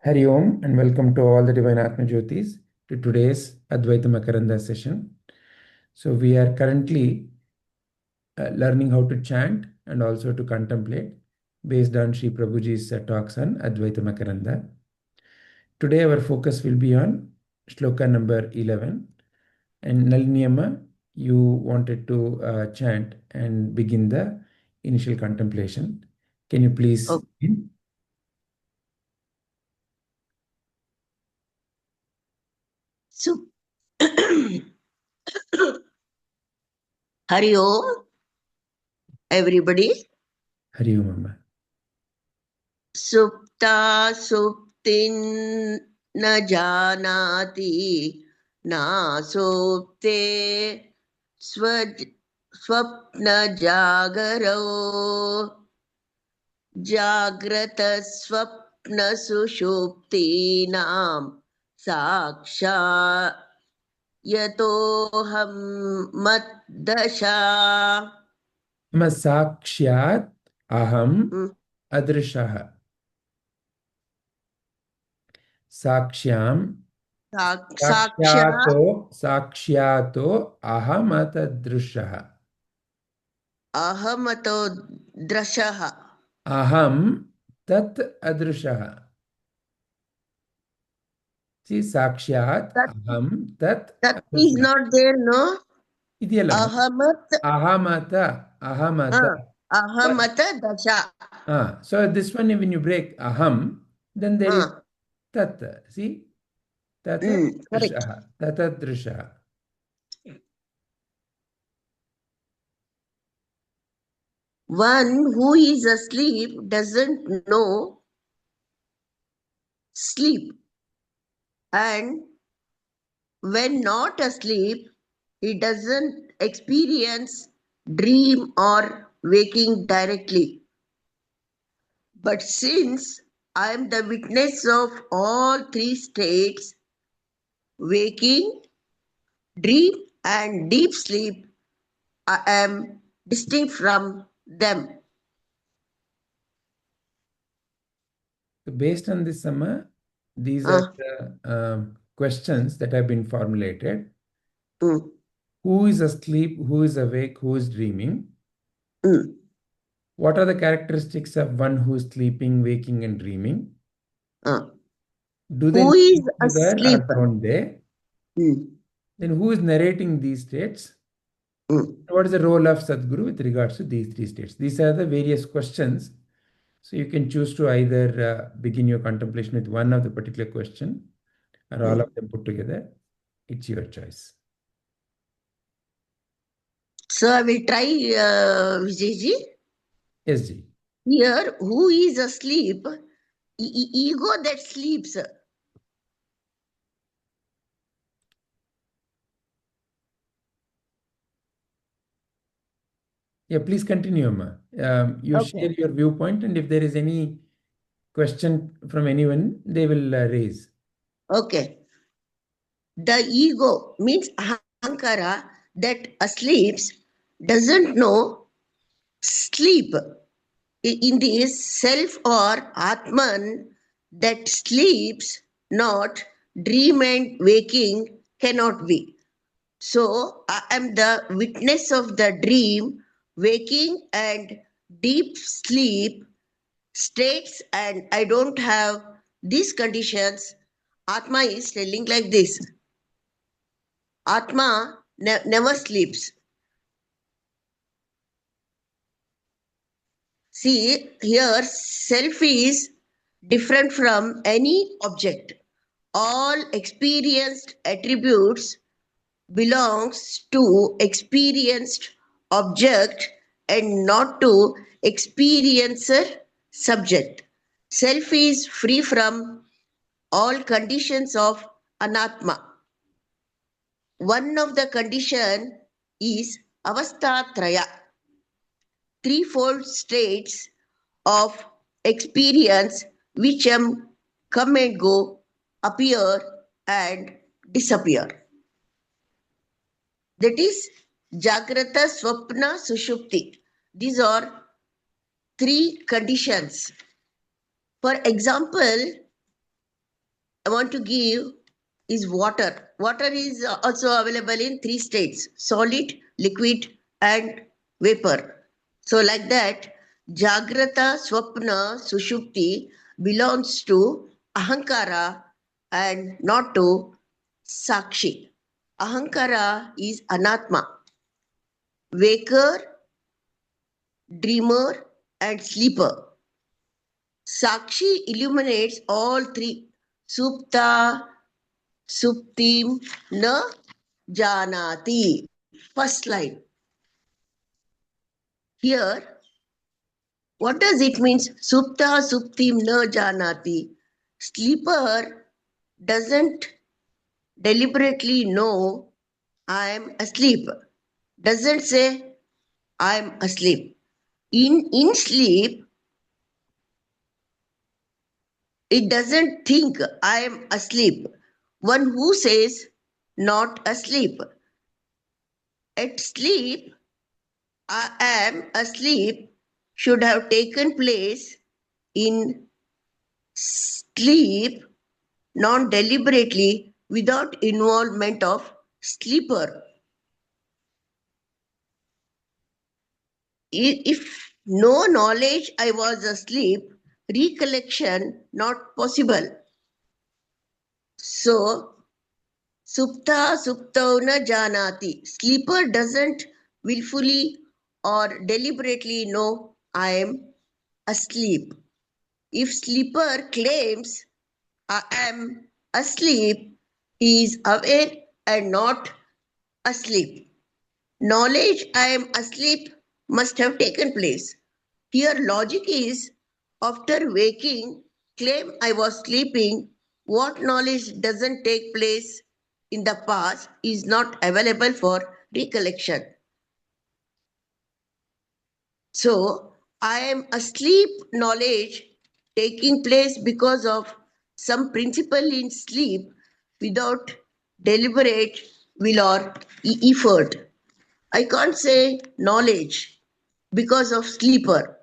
Hari Om and welcome to all the Divine Atma Jyotis to today's Advaita Makaranda session. So we are currently learning how to chant and also to contemplate based on Sri Prabhuji's talks on Advaita Makaranda. Today our focus will be on shloka number 11, and Naliniyama, you wanted to chant and begin the initial contemplation. Can you please begin? So, Hari Om, everybody. Hari Om, Amma. Supta suptin na janati na supte swapna jagaro jagrata swapna sushupti nam saksha yatoham maddasha. Sakshyat aham adrishaha. Sakshyam Saksha saksyato ahamatadrishaha. ahamato drashaha. Aham tat adrishaha. See, sakshyat aham tat That is adrishaha. not there, no? Idiyalama. Ahamata Ahamata. dasha. So this one, when you break aham, then there is tat. See, Correct. tatadrishaha. One who is asleep doesn't know sleep. And when not asleep, he doesn't experience dream or waking directly. But since I am the witness of all three states, waking, dream, and deep sleep, I am distinct from them. So based on this, Sama, these are the questions that have been formulated. Who is asleep? Who is awake? Who is dreaming? What are the characteristics of one who is sleeping, waking, and dreaming? Do they Who is know each other asleep? or don't they? Then who is narrating these states? What is the role of Sadguru with regards to these three states? These are the various questions. So you can choose to either begin your contemplation with one of the particular question or all of them put together. It's your choice. So I will try, Vijayji. Yes, Ji. Here, who is asleep? Ego that sleeps. Yeah, please continue, Amma. You share your viewpoint, and if there is any question from anyone, they will raise. Okay. The ego means ahankara that asleeps doesn't know sleep. In this self or Atman that sleeps, not dream and waking cannot be. So I am the witness of the dream, waking, and deep sleep states, and I don't have these conditions. Atma is telling like this. Atma never sleeps. See, here self is different from any object. All experienced attributes belongs to experienced object and not to experiencer subject. Self is free from all conditions of anatma. One of the condition is avastatraya, threefold states of experience which come and go, appear and disappear. That is Jagrata, Swapna, Sushupti. These are three conditions. For example, I want to give is water. Water is also available in 3 states: solid, liquid, and vapor. So, like that, Jagrata, Swapna, Sushupti belongs to Ahankara and not to Sakshi. Ahankara is Anatma, waker, dreamer, and sleeper. Sakshi illuminates all three. Supta, Suptim, na janati. First line. Here, what does it mean? Supta, Suptim, na janati. Sleeper doesn't deliberately know I am asleep. Doesn't say I am asleep. In sleep, it doesn't think I am asleep. One who says not asleep. At sleep, I am asleep should have taken place in sleep, non deliberately, without involvement of sleeper. If no knowledge I was asleep, recollection not possible. So, Supta Suptau na janati. Sleeper doesn't willfully or deliberately know I am asleep. If sleeper claims I am asleep, he is aware and not asleep. Knowledge I am asleep must have taken place. Here logic is after waking, claim I was sleeping. What knowledge doesn't take place in the past is not available for recollection. So, I am asleep knowledge taking place because of some principle in sleep without deliberate will or effort. I can't say knowledge because of sleeper.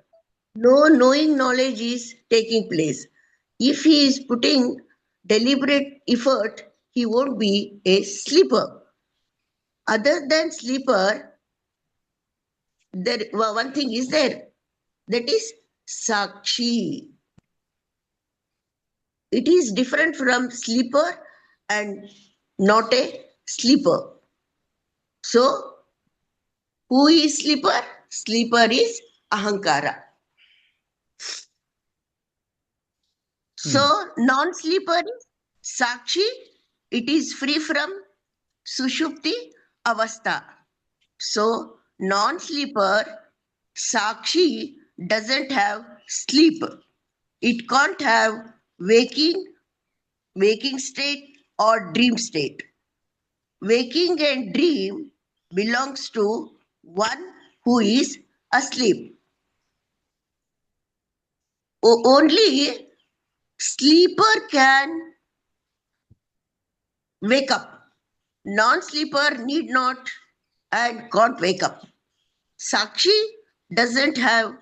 No knowing knowledge is taking place. If he is putting deliberate effort, he won't be a sleeper. Other than sleeper, there one thing is there, that is Sakshi. It is different from sleeper and not a sleeper. So, who is sleeper? Sleeper is Ahankara. So, non-sleeper is Sakshi. It is free from Sushupti Avastha. So, non-sleeper Sakshi doesn't have sleep. It can't have waking state or dream state. Waking and dream belongs to one who is asleep. Only sleeper can wake up. Non-sleeper need not and can't wake up. Sakshi doesn't have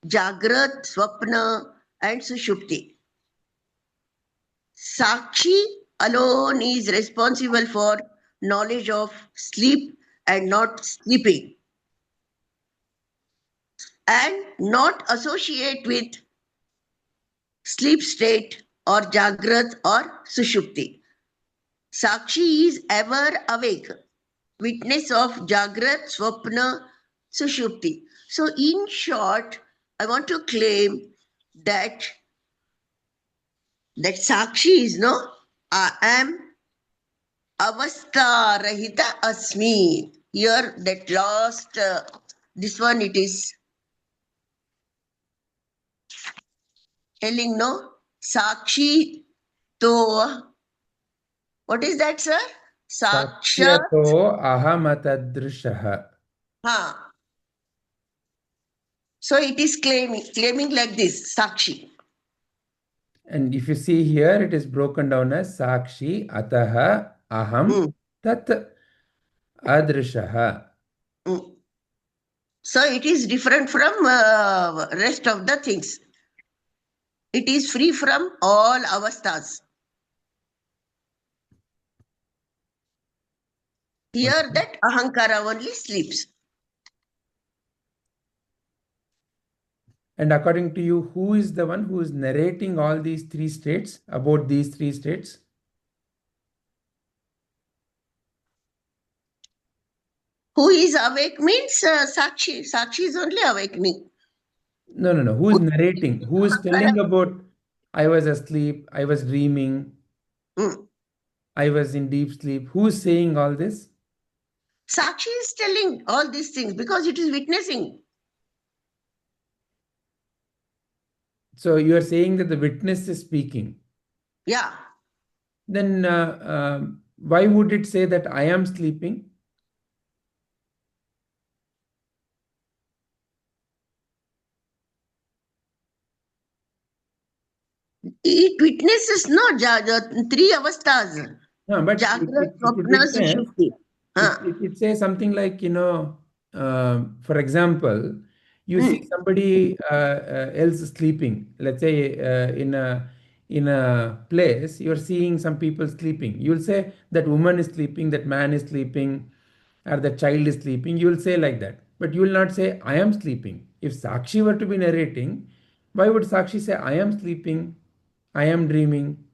Jagrat, Swapna and Sushupti. Sakshi alone is responsible for knowledge of sleep and not sleeping, and not associate with sleep state or Jagrat or Sushupti. Sakshi is ever awake, witness of Jagrat, Swapna, Sushupti. So, in short, I want to claim that Sakshi is no, I am Avastha Rahita Asmi. Here, that last, this one it is telling no, Sakshi to, what is that, sir? Sakshat. Sakshato ahamatadrishaha. Ha. So it is claiming like this, Sakshi. And if you see here, it is broken down as Sakshi ataha aham tat adrishaha. So it is different from rest of the things. It is free from all avasthas. Here that Ahankara only sleeps. And according to you, who is the one who is narrating all these three states, about these three states? Who is awake means Sakshi. Sakshi is only awakening. No, no, no. Who is narrating? Who is Ahankara. telling about I was asleep, I was dreaming, Hmm. I was in deep sleep? Who is saying all this? Sakshi is telling all these things because it is witnessing. So you are saying that the witness is speaking. Yeah. Then why would it say that I am sleeping? It witnesses no the three avasthas. No, but Jagrat, it would Swapna, witness. Sushupti. Huh. It says something like, for example, you see Hmm. somebody else sleeping. Let's say in a place, you're seeing some people sleeping. You'll say that woman is sleeping, that man is sleeping, or the child is sleeping. You'll say like that. But you will not say, I am sleeping. If Sakshi were to be narrating, why would Sakshi say, I am sleeping, I am dreaming?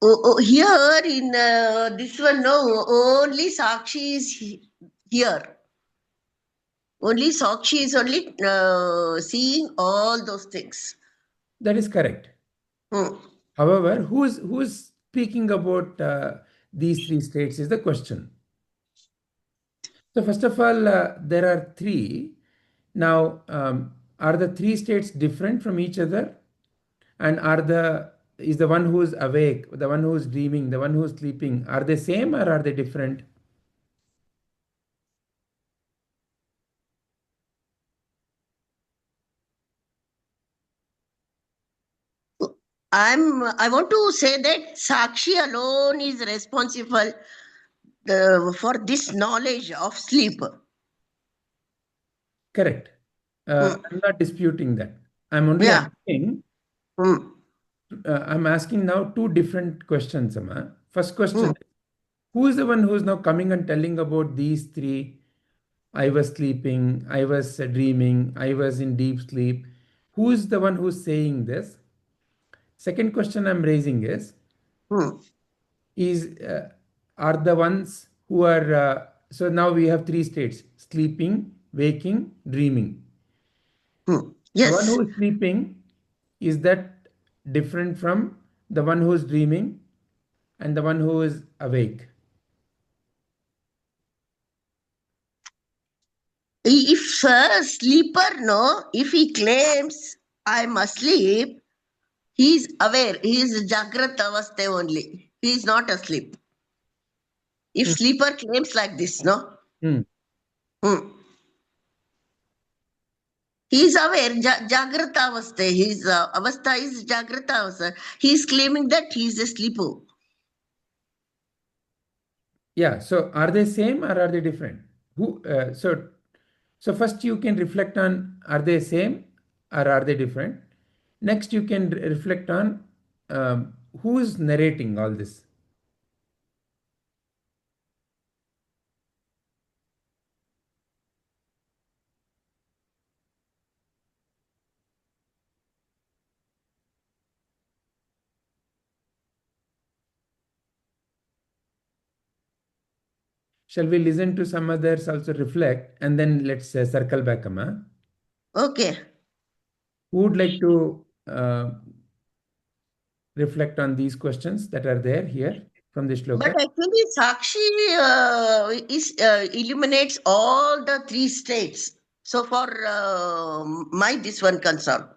Here in this one, no, only Sakshi is here. Only Sakshi is only seeing all those things. That is correct. Hmm. However, who is speaking about these three states is the question. So first of all, there are three. Now, are the three states different from each other? And is the one who is awake, the one who is dreaming, the one who is sleeping, are they same or are they different? I want to say that Sakshi alone is responsible for this knowledge of sleep. Correct. Hmm. I'm not disputing that. I'm only Yeah. asking. Hmm. I'm asking now two different questions, Amma. First Hmm. question: who is the one who is now coming and telling about these three? I was sleeping, I was dreaming, I was in deep sleep. Who is the one who's saying this? Second question I'm raising Hmm. is are the ones who are so now we have three states: sleeping, waking, dreaming. Hmm. The one Yes. who is sleeping, is that different from the one who is dreaming and the one who is awake? If a sleeper, no, if he claims I'm asleep, he is aware. He is Jagrat Avaste only. He is not asleep. If Hmm. sleeper claims like this, no? Hmm. Hmm. He is aware, Jagrata Avaste. His Avastha is Jagrata Avastha. He is claiming that he is a sleeper. Yeah, so are they same or are they different? So first you can reflect on, are they same or are they different? Next you can reflect on who is narrating all this. Shall we listen to some others also reflect and then let's circle back, Amma? Okay. Who would like to reflect on these questions that are there here from this But shloka? actually, Sakshi illuminates all the three states. So for my this one concern.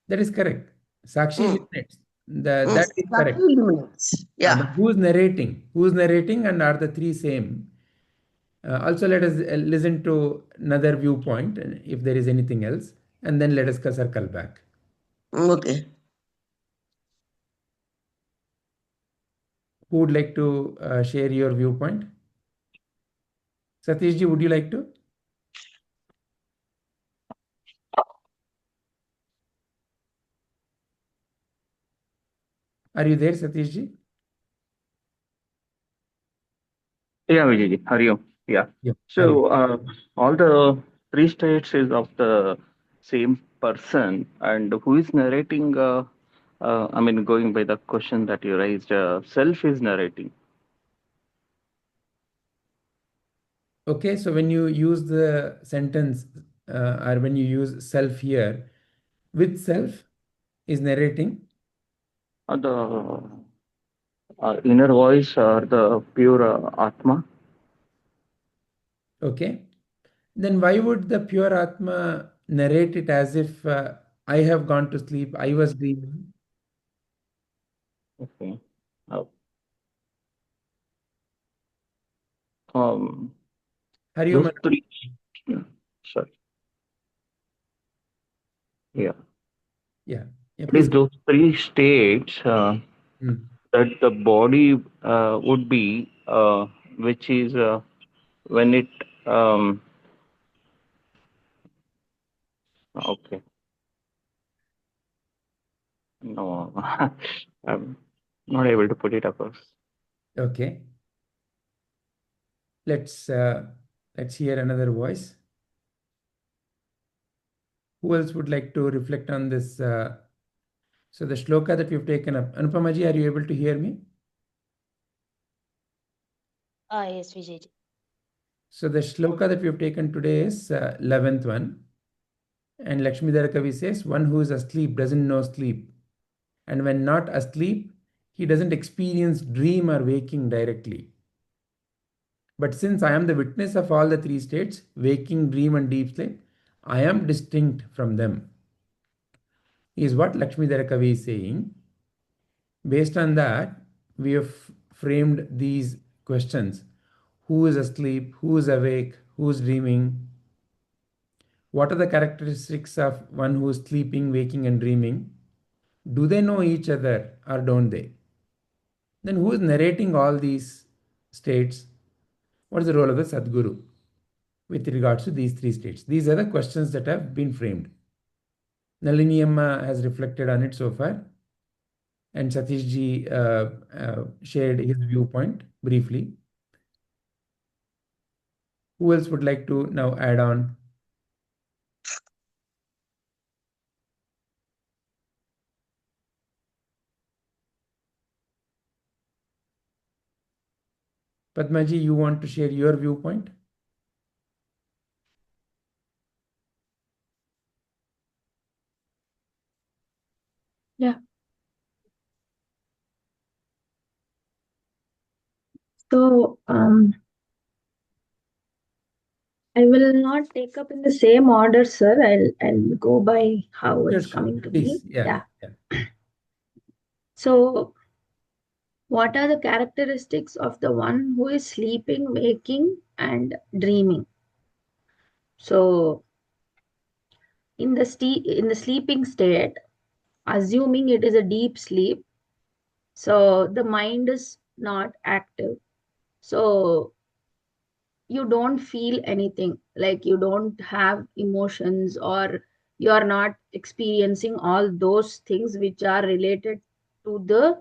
That is correct. Sakshi Hmm. illuminates. Hmm. That is Sakshi correct. illuminates. But Yeah. who is narrating? Who is narrating and are the three same? Also, let us listen to another viewpoint if there is anything else, and then let us circle back. Okay. Who would like to share your viewpoint? Satishji, would you like to? Are you there, Satishji? Yeah, Vijay, Hari Om. Yeah. Yeah. Hari. So all the three states is of the same person, and who is narrating? I mean, going by the question that you raised, self is narrating. Okay, so when you use the sentence or when you use self here, with self is narrating. The inner voice or the pure Atma. Okay, then why would the pure Atma narrate it as if I have gone to sleep, I was dreaming? Okay. Uh, um, Hariom. those three. Yeah, sorry. Yeah. Yeah, yeah, It is please. those three states Hmm. that the body would be, which is when it. Okay. No, I'm not able to put it across. Okay, let's hear another voice. Who else would like to reflect on this? So the shloka that we've taken up. Anupamaji, are you able to hear me? Yes, Vijay. So the shloka that we've taken today is 11th one. And Lakshmidhara Kavi says, one who is asleep doesn't know sleep. And when not asleep, he doesn't experience dream or waking directly. But since I am the witness of all the three states, waking, dream, and deep sleep, I am distinct from them, is what Lakshmidhara Kavi is saying. Based on that, we have framed these questions. Who is asleep? Who is awake? Who is dreaming? What are the characteristics of one who is sleeping, waking, and dreaming? Do they know each other or don't they? Then who is narrating all these states? What is the role of the Sadguru with regards to these three states? These are the questions that have been framed. Nalini Amma has reflected on it so far, and Satish ji shared his viewpoint briefly. Who else would like to now add on? Padmaji, you want to share your viewpoint? Yeah. So, I will not take up in the same order, sir. I'll go by how Sure, it's sure. coming to Please. me. Yeah. So, what are the characteristics of the one who is sleeping, waking, and dreaming? So, in the sleeping state, assuming it is a deep sleep, so the mind is not active. So you don't feel anything, like you don't have emotions, or you are not experiencing all those things which are related to the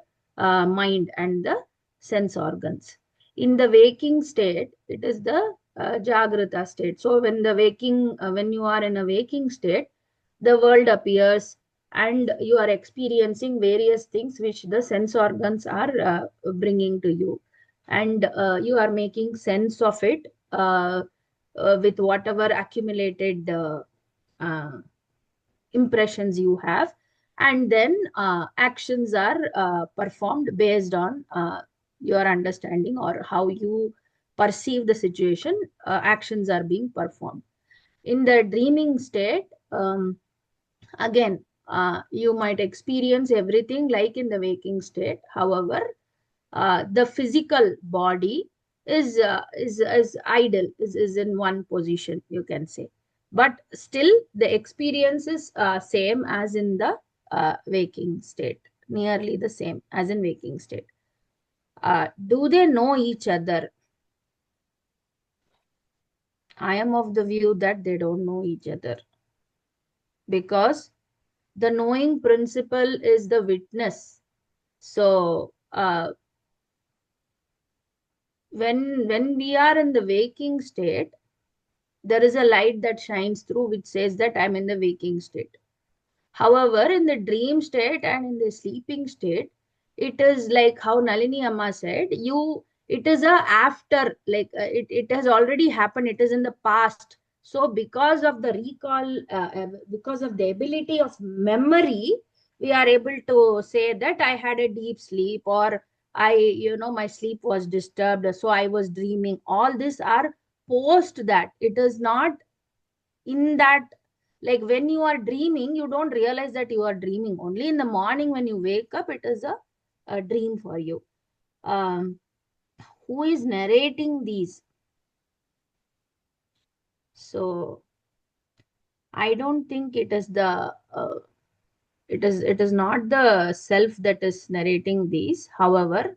mind and the sense organs. In the waking state, it is the jagrata state. So when you are in a waking state, the world appears and you are experiencing various things which the sense organs are bringing to you, and you are making sense of it with whatever accumulated uh, impressions you have, and then actions are performed based on your understanding or how you perceive the situation. Actions are being performed. In the dreaming state, again, you might experience everything like in the waking state. However, the physical body is idle, is in one position, you can say, but still the experience is same as in the waking state, nearly the same as in waking state. Do they know each other? I am of the view that they don't know each other, because the knowing principle is the witness. So when we are in the waking state, there is a light that shines through which says that I'm in the waking state. However, in the dream state and in the sleeping state, it is like how Nalini Amma said, it is a after, like it has already happened, it is in the past. So because of the recall, because of the ability of memory, we are able to say that I had a deep sleep, or my sleep was disturbed, so I was dreaming. All these are post that. It is not in that, like when you are dreaming, you don't realize that you are dreaming. Only in the morning when you wake up, it is a dream for you. Who is narrating these? So I don't think it is it is not the self that is narrating these. However,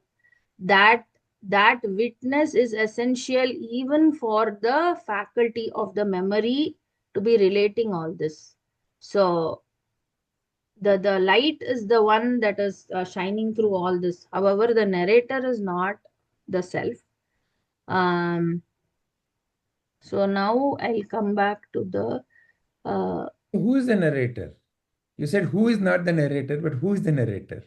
that that witness is essential even for the faculty of the memory to be relating all this. So the light is the one that is shining through all this. However, the narrator is not the self. um so now I'll come back to the Who is the narrator? You said who is not the narrator, but who is the narrator?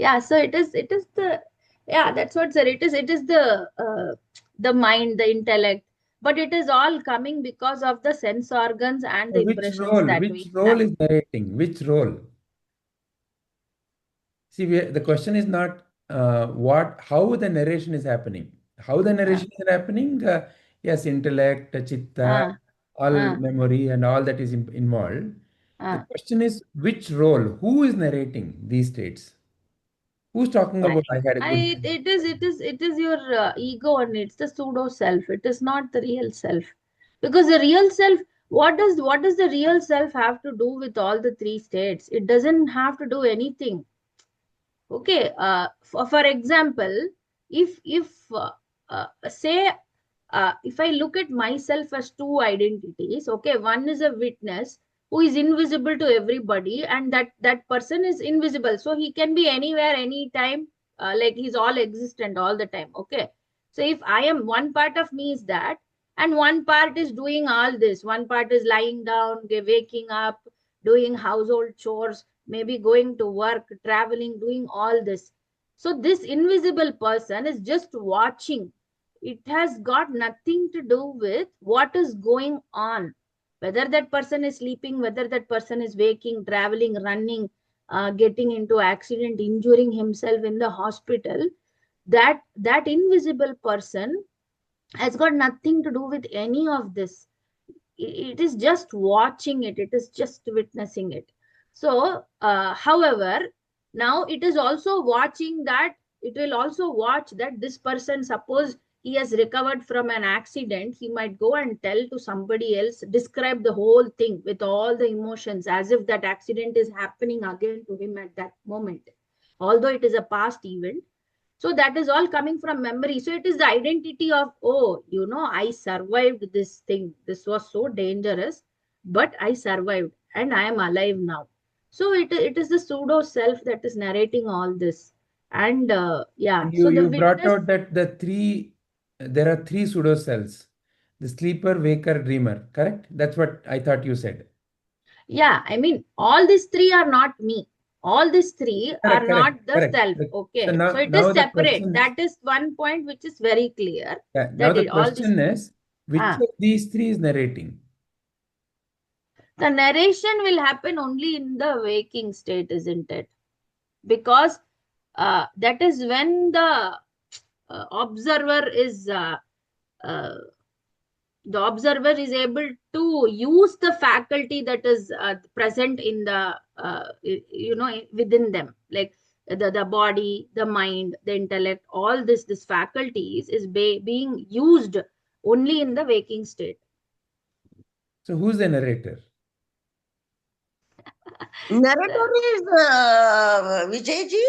yeah, so it is the, yeah, that's what, sir, it is the mind, the intellect, but it is all coming because of the sense organs and the Which impressions role? that Which we role have. is narrating? Which role? See, the question is not how the narration is happening. How the uh, narration is happening, yes, intellect, chitta, uh, all uh, memory and all that is involved. The uh. question is which role? Who is narrating these states? Who's talking I, about I had a good sleep? it is your ego, and it's the pseudo self. It is not the real self, because the real self. What does the real self have to do with all the three states? It doesn't have to do anything. Okay. For example, if say if I look at myself as two identities, okay, one is a witness who is invisible to everybody, and that person is invisible, so he can be anywhere, anytime, like he's all existent all the time. Okay, so if I am, one part of me is that, and one part is doing all this, one part is lying down, waking up, doing household chores, maybe going to work, traveling, doing all this. So this invisible person is just watching. It has got nothing to do with what is going on, whether that person is sleeping, whether that person is waking, traveling, running, getting into accident, injuring himself in the hospital. That invisible person has got nothing to do with any of this. It is just watching it, it is just witnessing it. So however, now it is also watching that, it will also watch that this person, suppose he has recovered from an accident, he might go and tell to somebody else, describe the whole thing with all the emotions, as if that accident is happening again to him at that moment, although it is a past event. So that is all coming from memory. So it is the identity of, oh, I survived this thing, this was so dangerous, but I survived and I am alive now. So it is the pseudo self that is narrating all this. And yeah, And you, so the you brought witness. out that there are three pseudo cells: the sleeper, waker, dreamer. Correct? That's what I thought you said. Yeah, I mean, all these three are not me. All these three Correct, are correct, not the correct. self. So Okay, so now, it is now the separate. question is, That is one point which is very clear, yeah, now that the it all this. question is, which Ah, of these three is narrating? the narration will happen only in the waking state, isn't it? Because that is when observer is uh, the observer is able to use the faculty that is present in the within them, like the body, the mind, the intellect, all this faculties is being used only in the waking state. So who's the narrator? Narrator is Vijayji.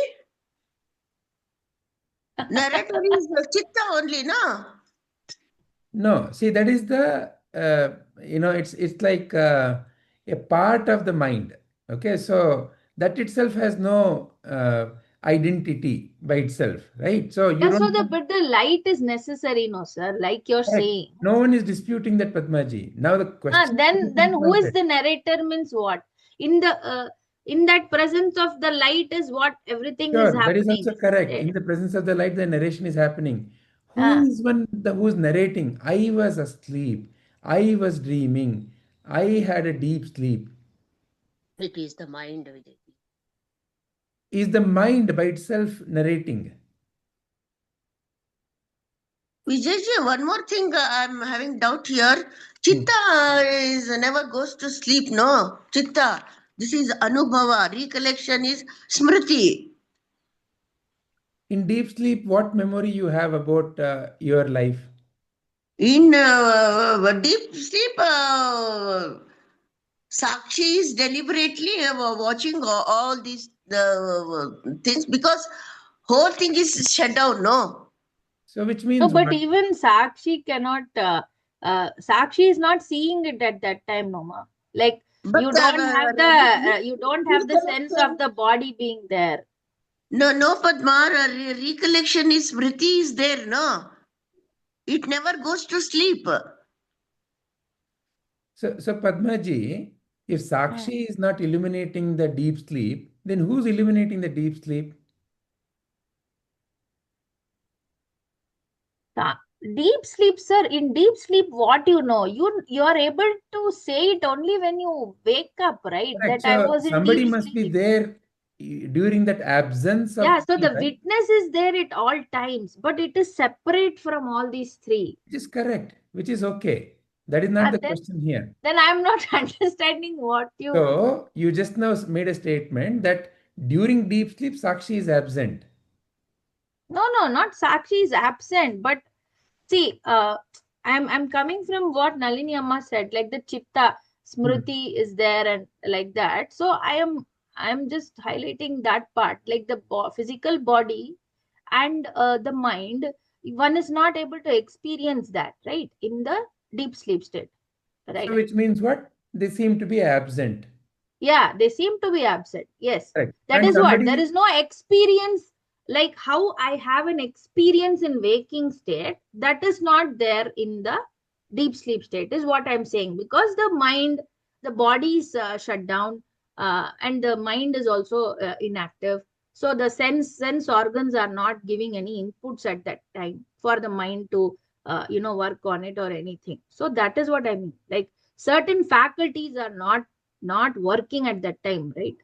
Narrator is Chitta only, na? No, see, that is it's like a part of the mind. Okay, so that itself has no identity by itself, right? So you Yeah, so don't have, but the light is necessary, no, sir, like you're correct. saying. No one is disputing that, Padmaji. Now the question is Then who is pinpointed. the narrator means what? In that presence of the light is what everything is Sure, that is happening. also correct. Eh, In the presence of the light, the narration is happening. Who ah, is who's narrating? I was asleep. I was dreaming. I had a deep sleep. It is the mind, Vijay. Is the mind by itself narrating? Vijayji, one more thing I'm having doubt here. Hmm. Chitta is never goes to sleep, no? Chitta. This is Anubhava. Recollection is Smriti. In deep sleep, what memory you have about your life? In deep sleep, Sakshi is deliberately watching all these things because whole thing is shut down, no? So, which no, means but what? even Sakshi cannot. Sakshi is not seeing it at that time, Noma. Like But you don't have the sense of the body being there. no, Padma, recollection is Smriti is there, no? It never goes to sleep. So Padmaji, if Hmm. Sakshi is not illuminating the deep sleep, then who's illuminating the deep sleep? Sa- Deep sleep, sir. In deep sleep, what you know, you are able to say it only when you wake up, right? Correct. That I So was in somebody deep must be sleep. there during that absence Yeah, of so me, the right? witness is there at all times, but it is separate from all these three. Which is correct, which is okay. That is not the Then question here. I'm not understanding what you. So you just now made a statement that during deep sleep, Sakshi is absent. No, not Sakshi is absent, but see, I'm coming from what Nalini Amma said, like the Chitta Hmm. Smriti is there and like that. So I'm just highlighting that part, like the physical body and the mind. One is not able to experience that, right, in the deep sleep state, So right? which means what? They seem to be absent. Yeah, they seem to be absent. Yes, Correct. that And is what. There somebody, is no experience like how I have an experience in waking state. That is not there in the deep sleep state, is what I'm saying. Because the mind, the body is shut down, and the mind is also inactive. So the sense organs are not giving any inputs at that time for the mind to work on it or anything. So that is what I mean. Like certain faculties are not working at that time, right?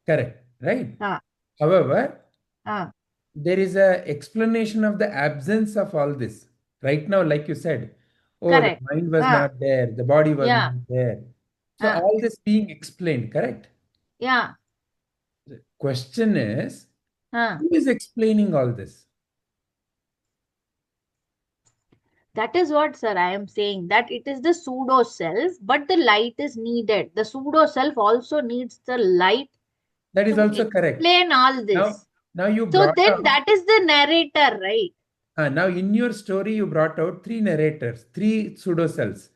correct, right? Ah, However, ah, there is a explanation of the absence of all this. Right now, like you said, oh, the correct. mind was Ah, not there, the body was yeah, not there. So ah, all this being explained, correct? yeah, The question is, ah. who is explaining all this? That is what, sir, I am saying that it is the pseudo self, but the light is needed. The pseudo self also needs the light That is to also correct. explain all Now, this. now you So brought then out, that is the narrator, right? now in your story, you brought out three narrators, three pseudo selves.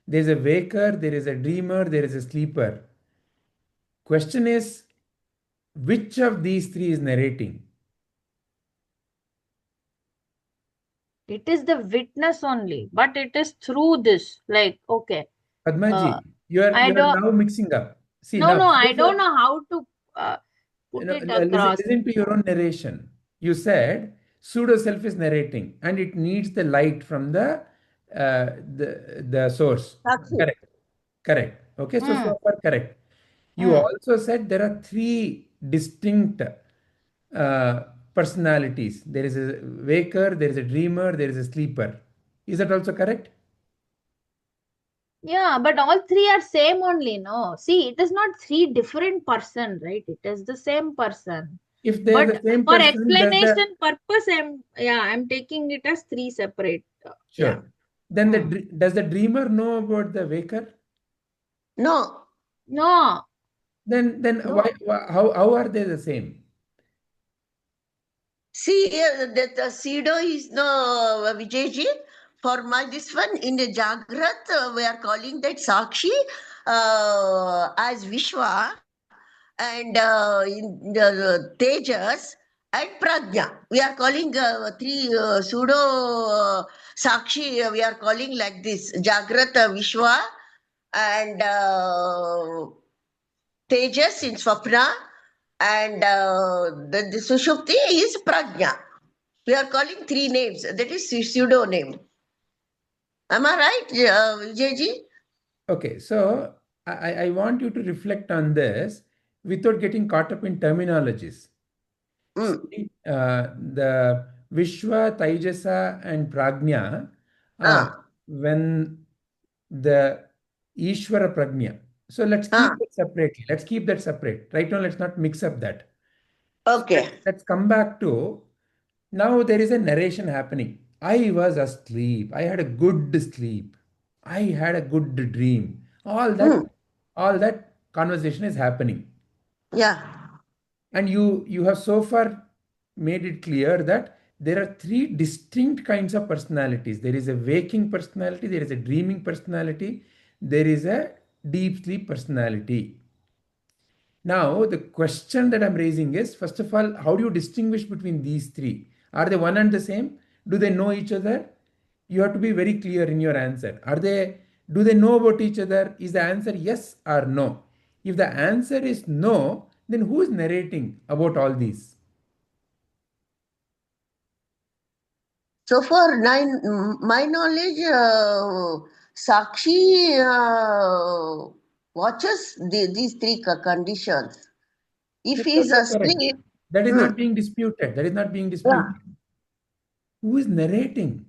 There's a waker, there is a dreamer, there is a sleeper. Question is, which of these three is narrating? It is the witness only, but it is through this. Like, okay, uh, Padmaji, you I are don't. now mixing up. See No, now, no, I suppose don't know how to put it listen, across. listen to your own narration. You said pseudo self is narrating, and it needs the light from the source. Sakshi. Correct, correct. Okay, Hmm, so far correct. You hmm. also said there are three distinct personalities. There is a waker, there is a dreamer, there is a sleeper. Is that also correct? Yeah, but all three are same only, no? See, it is not three different person, right? It is the same person. If they are the But same for person, does the explanation purpose, I'm taking it as three separate. Yeah. sure. Then Hmm. does the dreamer know about the waker? No, No, Then no. how are they the same? See, the pseudo is no Vijayji. For my this one in the Jagrat, we are calling that Sakshi as Vishwa, and in the Tejas and prajna. We are calling three pseudo sakshi. We are calling like this: Jagrata, Vishwa, and Tejas in Swapna, and the Sushupti is Prajna. We are calling three names. That is pseudo name. Am I right, Vijayji? Okay, so I want you to reflect on this without getting caught up in terminologies. Mm. See, the Vishwa, Taijasa, and Prajna, Ah, when the Ishvara Prajna. So let's ah, keep it separately. Let's keep that separate. Right now, let's not mix up that. So okay. let's come back to now there is a narration happening. I was asleep. I had a good sleep. I had a good dream. Mm. All that conversation is happening. Yeah. And you have so far made it clear that there are three distinct kinds of personalities. There is a waking personality, there is a dreaming personality, there is a deep sleep personality. Now, the question that I'm raising is, first of all, how do you distinguish between these three? Are they one and the same? Do they know each other? You have to be very clear in your answer. Do they know about each other? Is the answer yes or no? If the answer is no, then who is narrating about all these? So for my knowledge, Sakshi watches these three conditions. If That's he is also correct. asleep, That is hmm, not being disputed. That is not being yeah. disputed. Who is narrating?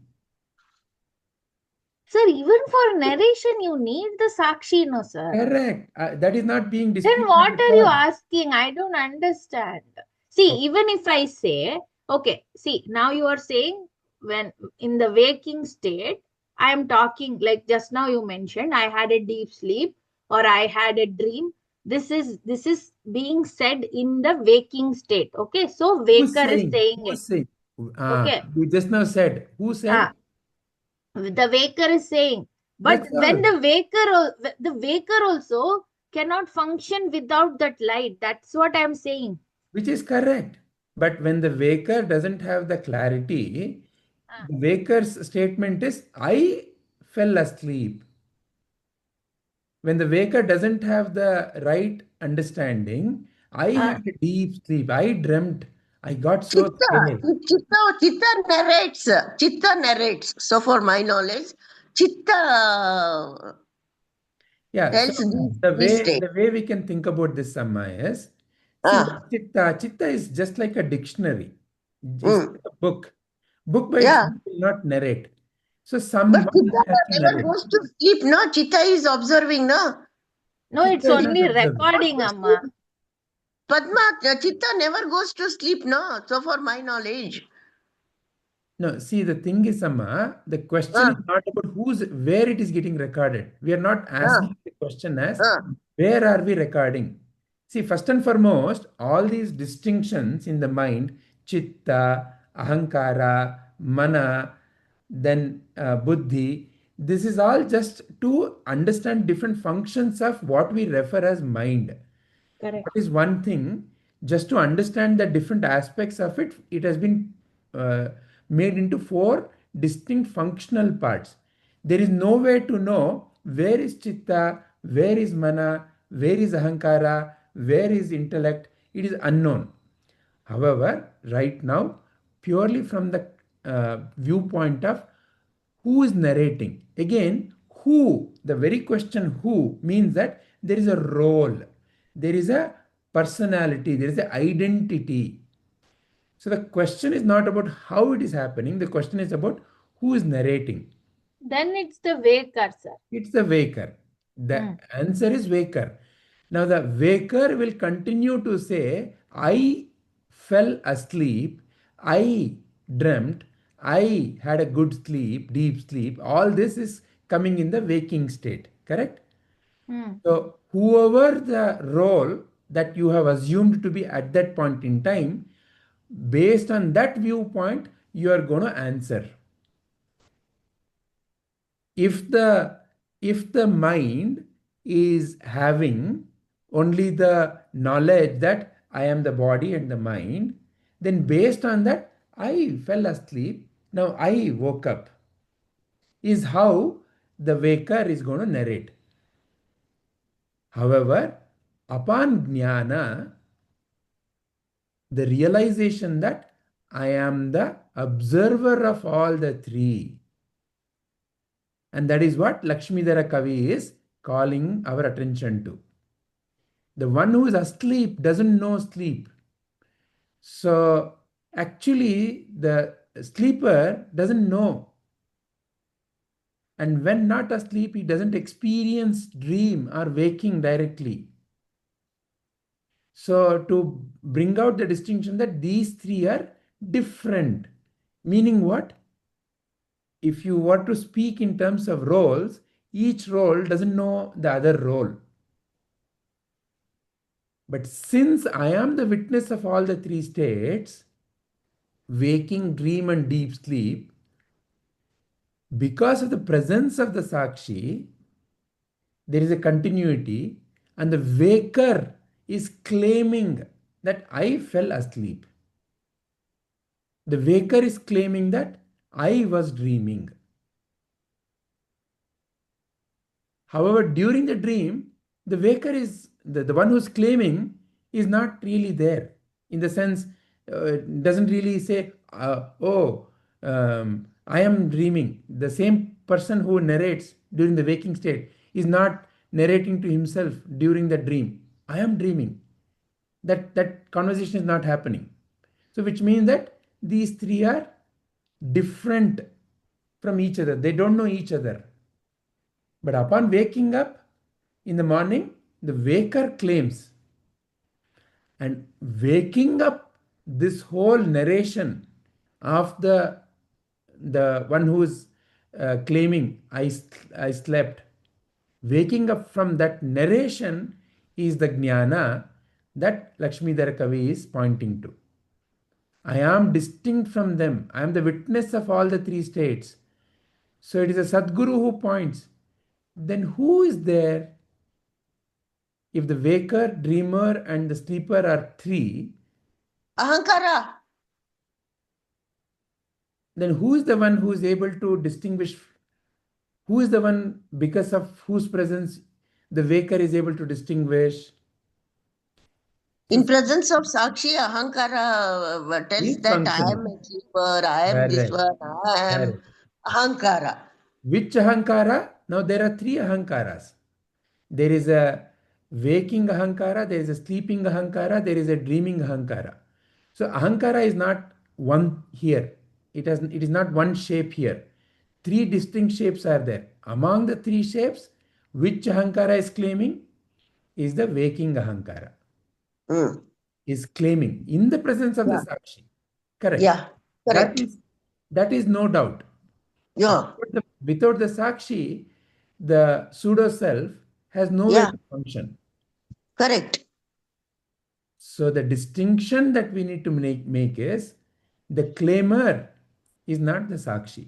Sir, even for narration, you need the Sakshi, no, sir. Correct. That is not being Then disputed what at are you all. asking? I don't understand. See, Okay. even if I say, okay, see, now you are saying when in the waking state, I am talking like just now you mentioned, I had a deep sleep or I had a dream. This is being said in the waking state. Okay, so Who's waker is saying? saying it. Who's saying? Okay, You just now said. Who said? ah, the waker is saying. But That's when all. the waker also cannot function without that light. That's what I'm saying. Which is correct. But when the waker doesn't have the clarity, Ah, the waker's statement is, I fell asleep. When the waker doesn't have the right understanding, I ah. had a deep sleep. I dreamt. I got so Chitta, scared. Chitta narrates. Chitta narrates. So for my knowledge, Chitta Yeah, so tells these the three way states. the way we can think about this, Amma, is see what Ah, chitta. Chitta is just like a dictionary. It's mm, like a book. Book by yeah. itself will not narrate. So But someone Chitta has to never narrate. goes to sleep, no? Chitta is observing, no? No, it's Chitta is not only observing. Goes recording, to Amma. sleep. Padma, Chitta never goes to sleep, no? So for my knowledge. No, see, the thing is, Amma, the question is Ah, not about where it is getting recorded. We are not ah, asking the question as ah. where are we recording? See, first and foremost, all these distinctions in the mind, chitta, ahankara, mana, then buddhi, this is all just to understand different functions of what we refer as mind. Correct. What is one thing, just to understand the different aspects of it, it has been uh, made into four distinct functional parts. There is no way to know where is chitta, where is mana, where is ahankara, where is intellect. It is unknown. However, right now, purely from the viewpoint of who is narrating, again, who, the very question who means that there is a role, there is a personality, there is an identity. So the question is not about how it is happening, the question is about who is narrating. Then it's the waker, sir. It's the waker. The Hmm. answer is waker. Now, the waker will continue to say, I fell asleep, I dreamt, I had a good sleep, deep sleep. All this is coming in the waking state, correct? Hmm. So, whoever the role that you have assumed to be at that point in time, based on that viewpoint, you are going to answer. If the mind is having only the knowledge that I am the body and the mind, Then based on that, I fell asleep. Now I woke up. Is how the waker is going to narrate. However, upon jnana, the realization that I am the observer of all the three. And that is what Lakshmidhara Kavi is calling our attention to. The one who is asleep doesn't know sleep. So actually, the sleeper doesn't know. And when not asleep, he doesn't experience dream or waking directly. So to bring out the distinction that these three are different, meaning what? If you were to speak in terms of roles, each role doesn't know the other role. But since I am the witness of all the three states, waking, dream, and deep sleep, because of the presence of the Sakshi, there is a continuity, and the waker is claiming that I fell asleep. The waker is claiming that I was dreaming. However, during the dream, the waker is the one who's claiming is not really there. In the sense, doesn't really say, I am dreaming. The same person who narrates during the waking state is not narrating to himself during the dream. I am dreaming. That conversation is not happening. So which means that these three are different from each other. They don't know each other. But upon waking up in the morning, the waker claims. And waking up, this whole narration of the one who is claiming, I slept, waking up from that narration is the jnana that Lakshmidhara Kavi is pointing to. I am distinct from them. I am the witness of all the three states. So it is a Sadguru who points. Then who is there? If the waker, dreamer, and the sleeper are three, Ahankara. then who is the one who is able to distinguish? Who is the one because of whose presence the waker is able to distinguish? In presence of Sakshi, Ahankara tells Is that I functioning. am a sleeper, I am this Correct. one, I am Correct. Ahankara. Which ahankara? Now there are three ahankaras. There is a waking ahankara, there is a sleeping ahankara, there is a dreaming ahankara. So ahankara is not one here. It is not one shape here. Three distinct shapes are there. Among the three shapes, which ahankara is claiming is the waking ahankara. Is claiming in the presence of the Sakshi. Correct. Yeah, correct. That is no doubt. Yeah, Without the Sakshi, the pseudo self has no way to function. correct. So the distinction that we need to make is the claimer is not the Sakshi.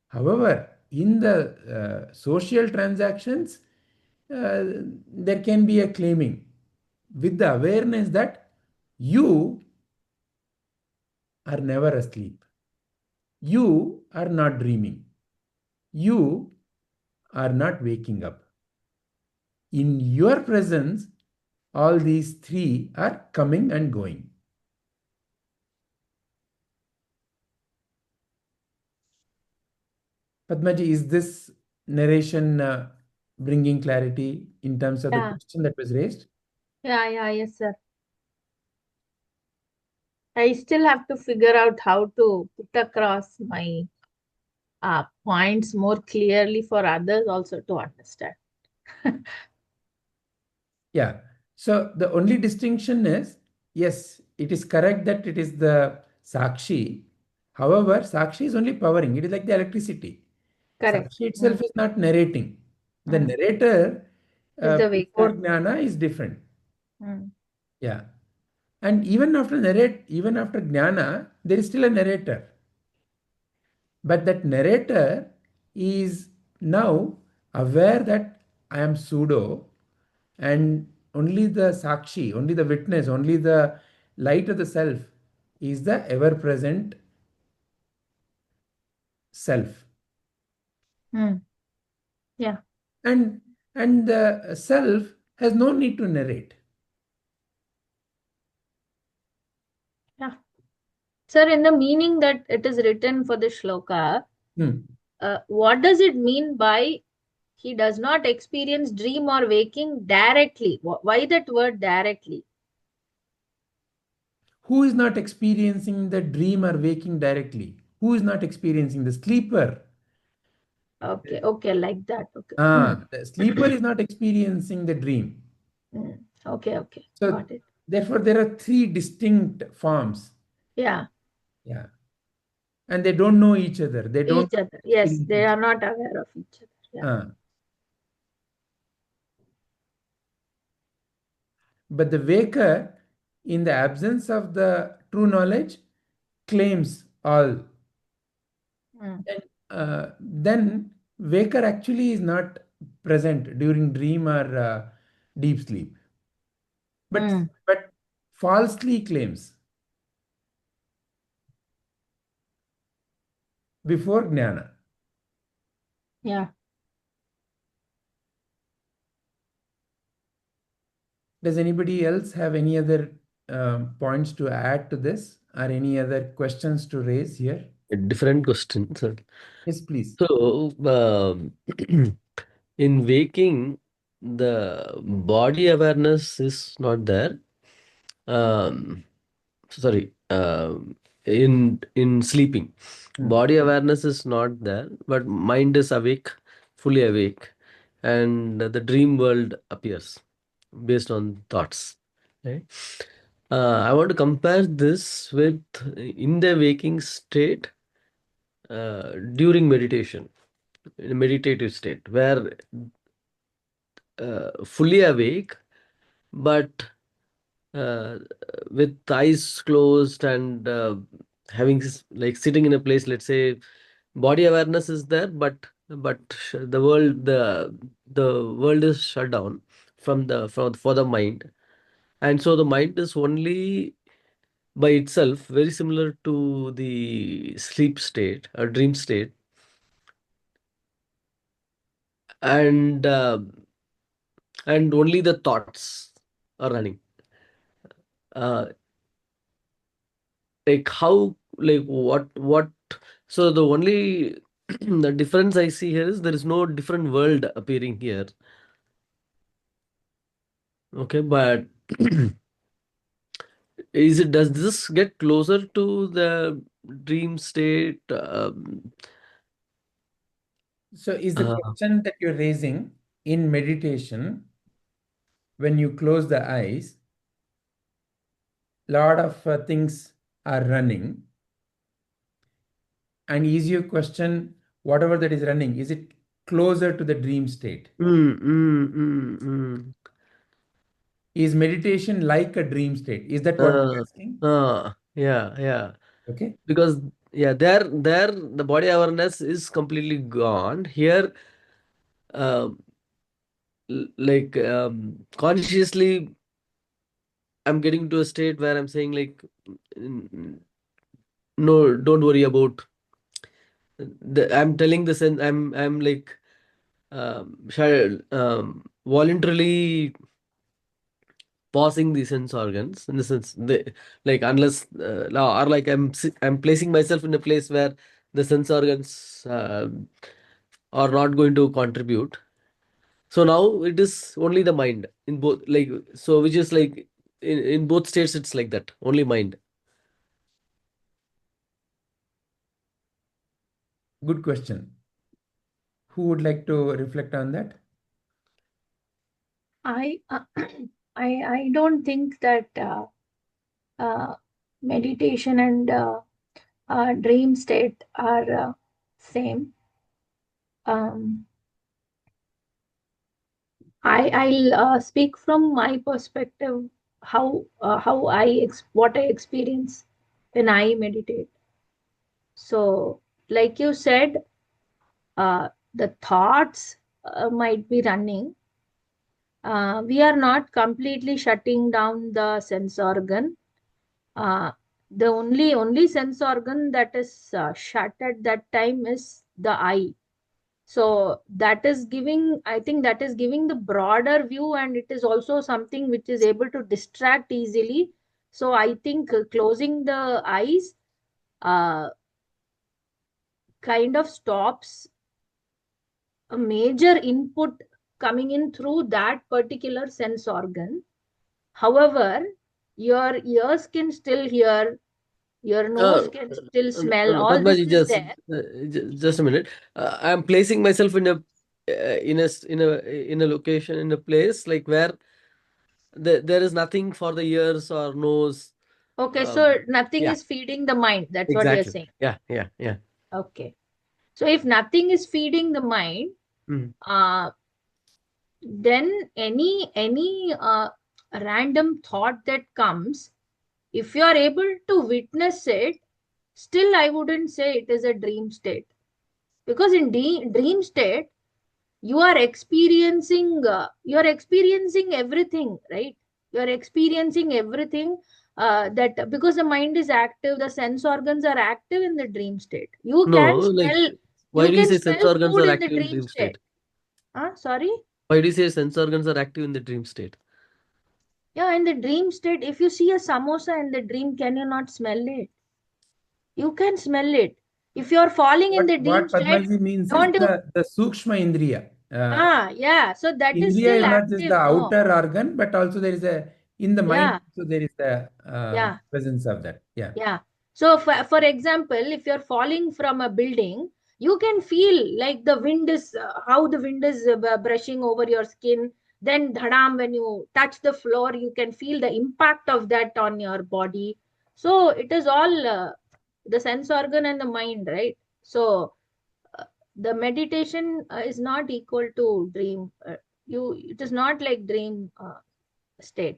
However, in the social transactions, there can be a claiming with the awareness that you are never asleep. You are not dreaming. You are not waking up. In your presence, all these three are coming and going. Padmaji, is this narration bringing clarity in terms of the question that was raised? Yes, sir. I still have to figure out how to put across my points more clearly for others also to understand. Yeah. So the only distinction is, yes, it is correct that it is the Sakshi. However, Sakshi is only powering. It is like the electricity. Correct. Sakshi itself is not narrating. The narrator Is the before waker. Jnana is different. Yeah. And even after Jnana, there is still a narrator. But that narrator is now aware that I am pseudo, and only the Sakshi, only the witness, only the light of the self is the ever-present self. Yeah. And the self has no need to narrate. Yeah. Sir, in the meaning that it is written for the shloka, what does it mean by he does not experience dream or waking directly? Why that word directly? Who is not experiencing the dream or waking directly? Who is not experiencing? The sleeper. Okay, okay, like that. Okay. The sleeper is not experiencing the dream. Okay, okay, So got it. therefore, there are three distinct forms. Yeah, Yeah. And they don't know each other. They don't each other. Yes, experience they each are not aware of each other. Yeah. other. But the waker, in the absence of the true knowledge, claims all. And then waker actually is not present during dream or deep sleep, but falsely claims before jnana. Yeah. Does anybody else have any other points to add to this, or any other questions to raise here? A different question, sir. Yes, please. So, in waking, the body awareness is not there. Sorry, in sleeping, body awareness is not there, but mind is awake, fully awake, and the dream world appears based on thoughts. Right? I want to compare this with in the waking state during meditation, in a meditative state, where fully awake, but uh, with eyes closed and having like sitting in a place, let's say body awareness is there, but the world is shut down for the mind, and so the mind is only by itself, very similar to the sleep state or dream state, and only the thoughts are running. uh, like how, like what so the only the difference I see here is there is no different world appearing here. Okay, but does this get closer to the dream state? So is the uh, question that you're raising in meditation, when you close the eyes, lot of things are running, and is your question, whatever that is running, is it closer to the dream state? mm, mm, mm, mm. Is meditation like a dream state? Is that what you're asking? Yeah, Okay. because yeah, there the body awareness is completely gone here. uh, like consciously I'm getting to a state where I'm saying like, no, don't worry about I'm telling the sense, I'm like voluntarily pausing the sense organs, in the sense they, like, unless or like I'm placing myself in a place where the sense organs are not going to contribute. So now it is only the mind in both, like, so which is like in both states it's like that, only mind. Good question. Who would like to reflect on that? I I don't think that meditation and dream state are same. I'll speak from my perspective how what I experience when I meditate. So, like you said, the thoughts might be running. We are not completely shutting down the sense organ. The only sense organ that is shut at that time is the eye. So that is giving, I think that is giving the broader view, and it is also something which is able to distract easily. So I think closing the eyes kind of stops a major input coming in through that particular sense organ. However, your ears can still hear, your nose can still smell, all this Padmaji, is there. just a minute. I'm placing myself in a in a location, in a place like where there is nothing for the ears or nose. Okay, so nothing Yeah, is feeding the mind. That's what you're exactly. saying. Yeah. Okay. So if nothing is feeding the mind, Mm. then any random thought that comes, if you are able to witness it, still I wouldn't say it is a dream state. Because in dream state, you are experiencing everything, right? You are experiencing everything, that because the mind is active, the sense organs are active in the dream state. You No, can like, smell, why you do you can say sense smell organs food are in the active in dream dream state. state? Sorry. Why do you say sense organs are active in the dream state? Yeah, in the dream state, if you see a samosa in the dream, can you not smell it? You can smell it. If you're falling in the dream What state, Padmaji means is don't you? the Sukshma Indriya. Yeah. So that is Indriya still is not just the active, no? outer organ, but also there is in the mind, Yeah, so there is the yeah, presence of that. Yeah. yeah. So for example, if you're falling from a building, you can feel like the wind is, how the wind is brushing over your skin. Then dhadam, when you touch the floor, you can feel the impact of that on your body. So it is all the sense organ and the mind, right? So uh, the meditation is not equal to dream. It is not like dream state.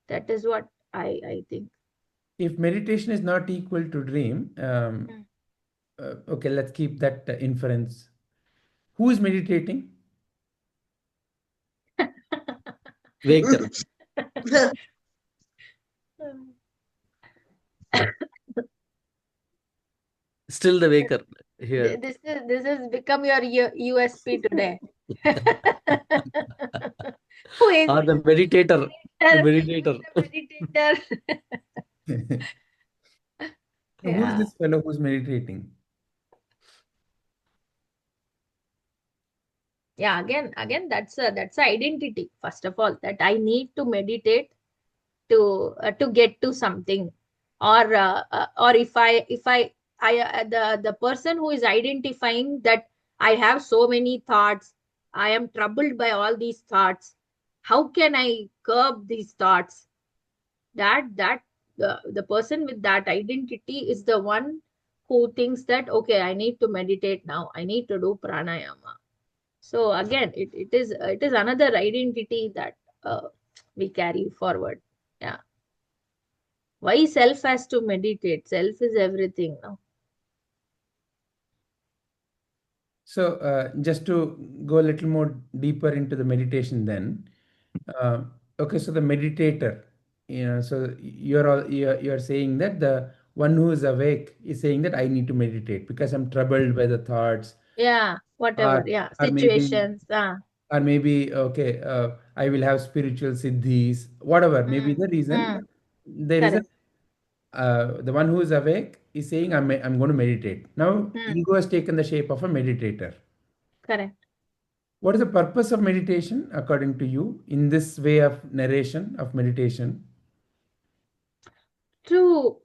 That is what I think. If meditation is not equal to dream, Mm. okay, let's keep that inference. Who is meditating? Waker. Still the waker here. This has become your USP today. Who is Or the meditator. The who is meditator. the meditator? Who is Yeah. this fellow who's meditating? Yeah, again that's a identity, first of all, that I need to meditate to get to something. Or if I the person who is identifying that I have so many thoughts, I am troubled by all these thoughts, how can I curb these thoughts? The person with that identity is the one who thinks that, okay, I need to meditate now, I need to do pranayama. So again, it is another identity that we carry forward. Yeah. Why self has to meditate? Self is everything now. So, just to go a little more deeper into the meditation, then, uh, okay. So the meditator, so you're saying that the one who is awake is saying that I need to meditate because I'm troubled by the thoughts, Yeah, whatever. or Yeah, or maybe situations. okay, I will have spiritual siddhis, whatever may be Mm, the reason. mm, There is a correct. the one who is awake is saying I'm going to meditate. Now Mm, ego has taken the shape of a meditator. correct. What is the purpose of meditation according to you in this way of narration of meditation? To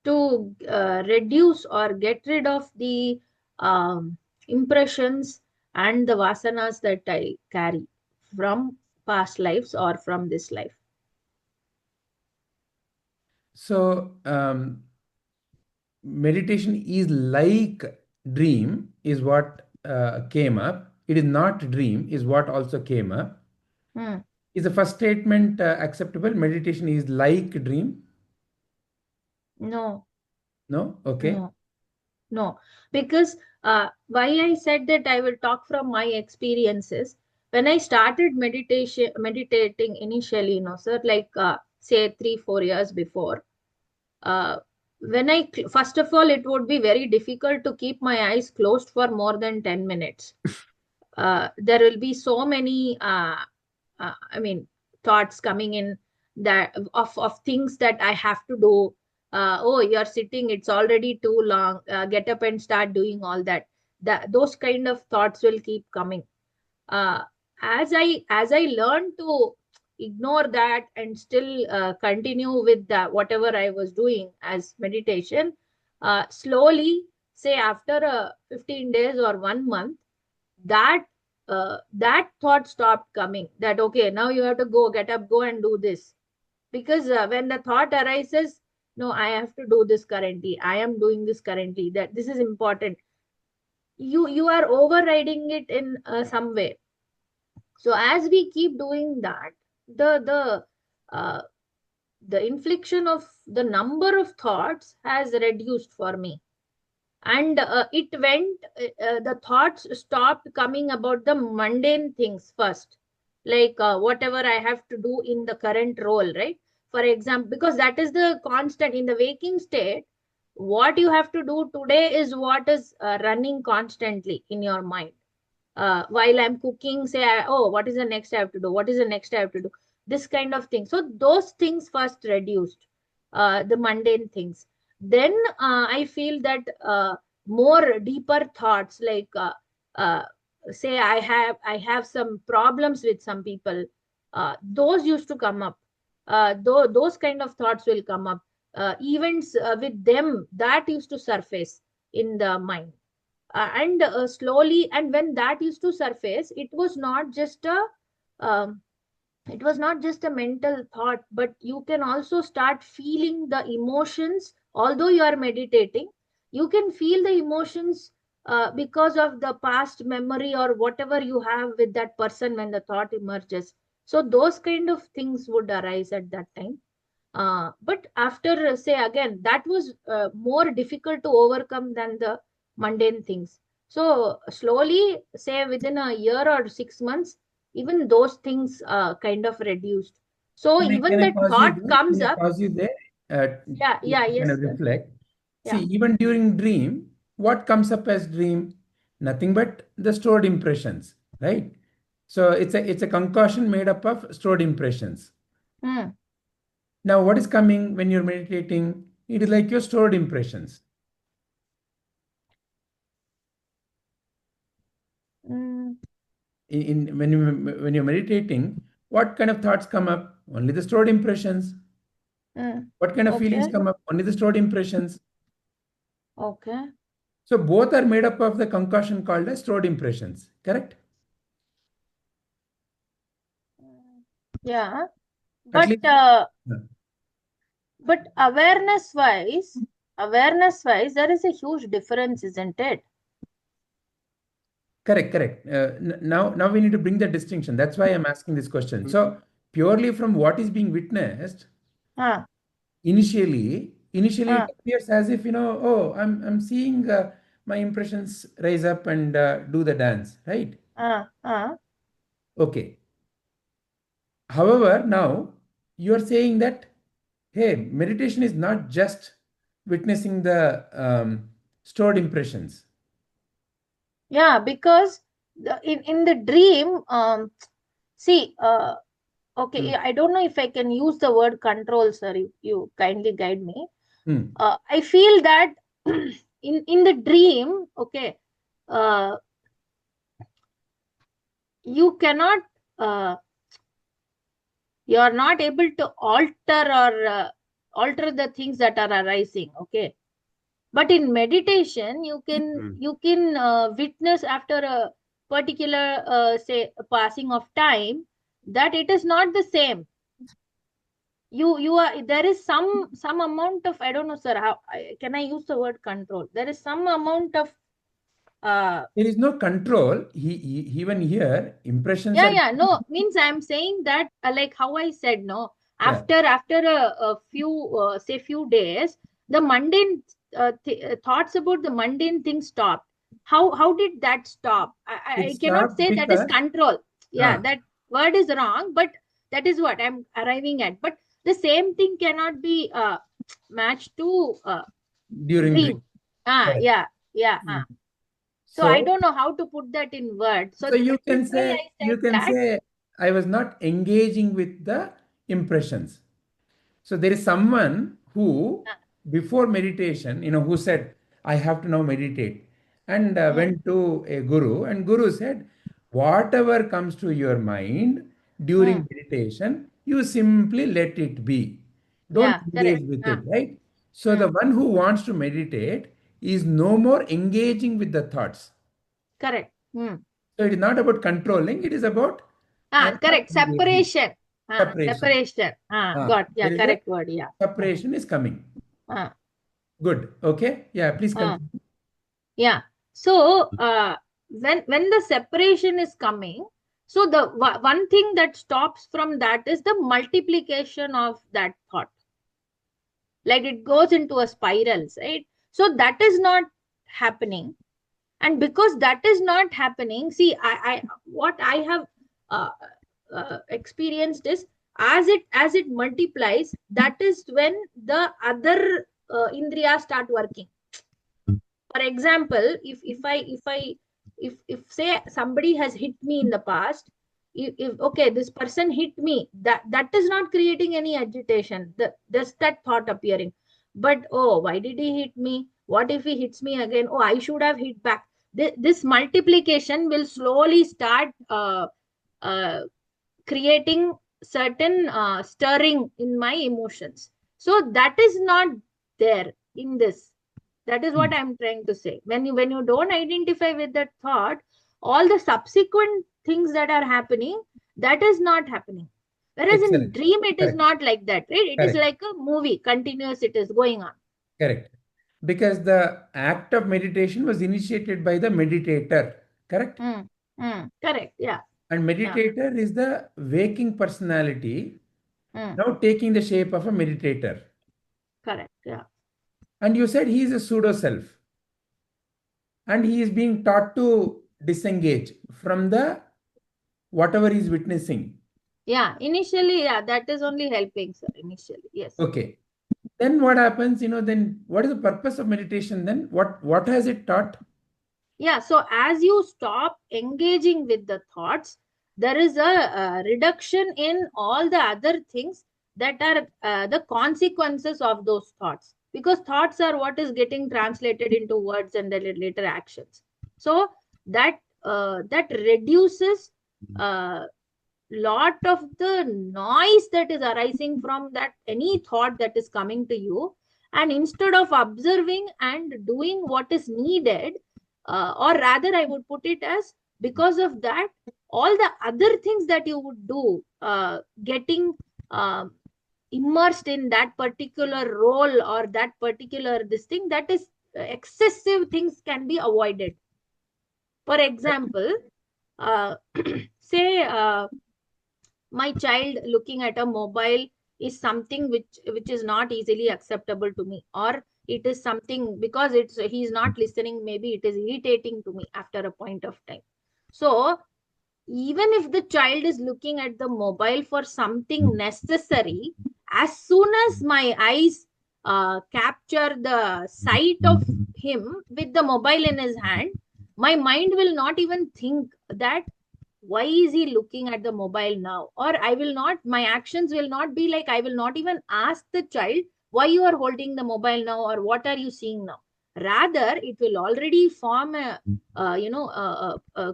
reduce or get rid of the um, impressions and the vasanas that I carry from past lives or from this life. So meditation is like dream is what came up. It is not dream is what also came up. Mm, Is the first statement acceptable? Meditation is like dream? no, No? Okay. no. No, because why I said that I will talk from my experiences. When I started meditating initially, sir, like say 3-4 years before. When first of all, it would be very difficult to keep my eyes closed for more than 10 minutes. There will be so many, thoughts coming in that of things that I have to do. Oh, you're sitting, it's already too long. Get up and start doing all that. Those kind of thoughts will keep coming. uh, as I learned to ignore that and still continue with whatever I was doing as meditation, slowly, say after 15 days or 1 month, that thought stopped coming, that okay, now you have to go, get up, go and do this. Because when the thought arises, no, I have to do this currently, I am doing this currently, that this is important, you are overriding it in some way. So as we keep doing that, uh, the infliction of the number of thoughts has reduced for me. And it went, the thoughts stopped coming about the mundane things first, like whatever I have to do in the current role, right? For example, because that is the constant in the waking state, what you have to do today is what is running constantly in your mind. While I'm cooking, say, oh, what is the next I have to do? What is the next I have to do? This kind of thing. So those things first reduced, the mundane things. Then I feel that more deeper thoughts, like uh, say I have some problems with some people, those used to come up. Those kind of thoughts will come up. Events with them, that used to surface in the mind. And slowly, and when that used to surface, um, it was not just a mental thought, but you can also start feeling the emotions. Although you are meditating, you can feel the emotions because of the past memory or whatever you have with that person when the thought emerges. So those kind of things would arise at that time. But after, say again, that was more difficult to overcome than the mundane things. So slowly, say within a year or 6 months, even those things kind of reduced. So Can even I that pause you thought there? comes Can I up. pause you there? Yeah, To yeah, kind yes, of sir. reflect. See, Yeah. even during dream, what comes up as dream? Nothing but the stored impressions, right? So it's a concoction made up of stored impressions. Hmm. Now, what is coming when you're meditating? It is like your stored impressions. Mm, When you're meditating, what kind of thoughts come up? Only the stored impressions. What kind of feelings okay, come up? Only the stored impressions. okay. So both are made up of the concoction called as stored impressions. Correct? Yeah, At but least. but awareness wise, there is a huge difference, isn't it? Correct, correct. Now we need to bring the distinction. That's why I'm asking this question. So purely from what is being witnessed, Huh, initially it huh, appears as if, oh, I'm seeing my impressions rise up and do the dance, right? huh, huh. Okay. However, now you are saying that, hey, meditation is not just witnessing the stored impressions. Yeah, because in the dream, see, okay, Hmm. I don't know if I can use the word control, sir. You kindly guide me. Hmm. I feel that in the dream, okay, uh, you cannot, uh, you are not able to alter the things that are arising, okay. But in meditation, you can witness after a particular, say, passing of time, that it is not the same. You are, there is some amount of, I don't know, sir, how can I use the word control? There is some amount of uh There is no control. Even here, impressions yeah, are. yeah, no, means I'm saying that, like how I said, no, Yeah. after a few, say few days, the mundane thoughts about the mundane things stopped. How did that stop? It I cannot stopped say that is because control. Yeah, uh, that word is wrong, but that is what I'm arriving at. But the same thing cannot be matched to During dream. dream. Correct. Yeah. So I don't know how to put that in words. So you that can is why say, I said that. I was not engaging with the impressions. So there is someone who, before meditation, who said, I have to now meditate, and went to a guru, and guru said, whatever comes to your mind during meditation, you simply let it be. Don't Yeah, engage correct. with it, right? So the one who wants to meditate is no more engaging with the thoughts. Correct. So it is not about controlling, it is about I am not Correct. engaging. Separation. Separation. Separation. Ah, Got, yeah, there is a correct word. Yeah. separation is coming. Uh, Good. Okay. Yeah, please uh, continue. yeah. So when the separation is coming, so the one thing that stops from that is the multiplication of that thought. Like it goes into a spiral, right? So that is not happening. And because that is not happening, see, what I have uh, experienced is, as it multiplies, that is when the other indriyas start working. For example, if say somebody has hit me in the past, if okay, this person hit me, that is not creating any agitation, there's that thought appearing. But oh, why did he hit me? What if he hits me again? Oh, I should have hit back. This multiplication will slowly start uh, creating certain stirring in my emotions. So that is not there in this. That is what I'm trying to say. When you don't identify with that thought, all the subsequent things that are happening, that is not happening. Whereas in Excellent. dream, it is Correct. not like that, right? It is Correct. like a movie, continuous, it is going on. Correct. Because the act of meditation was initiated by the meditator. Correct? Correct. Yeah. And meditator is the waking personality now taking the shape of a meditator. Correct. Yeah. And you said he is a pseudo self. And he is being taught to disengage from the whatever he is witnessing. Yeah. Initially, yeah, that is only helping, sir. Initially, yes. Okay. Then what happens? Then what is the purpose of meditation then? What has it taught? Yeah, so as you stop engaging with the thoughts, there is a reduction in all the other things that are the consequences of those thoughts, because thoughts are what is getting translated into words and then later actions. So that reduces lot of the noise that is arising from that any thought that is coming to you. And instead of observing and doing what is needed, or rather I would put it as, because of that, all the other things that you would do, getting immersed in that particular role or that particular this thing, that is excessive things can be avoided. For example, say my child looking at a mobile is something which is not easily acceptable to me, or it is something because he's not listening, maybe it is irritating to me after a point of time. So even if the child is looking at the mobile for something necessary, as soon as my eyes capture the sight of him with the mobile in his hand, my mind will not even think that why is he looking at the mobile now, or I will not, my actions will not be like, I will not even ask the child why you are holding the mobile now or what are you seeing now. Rather it will already form a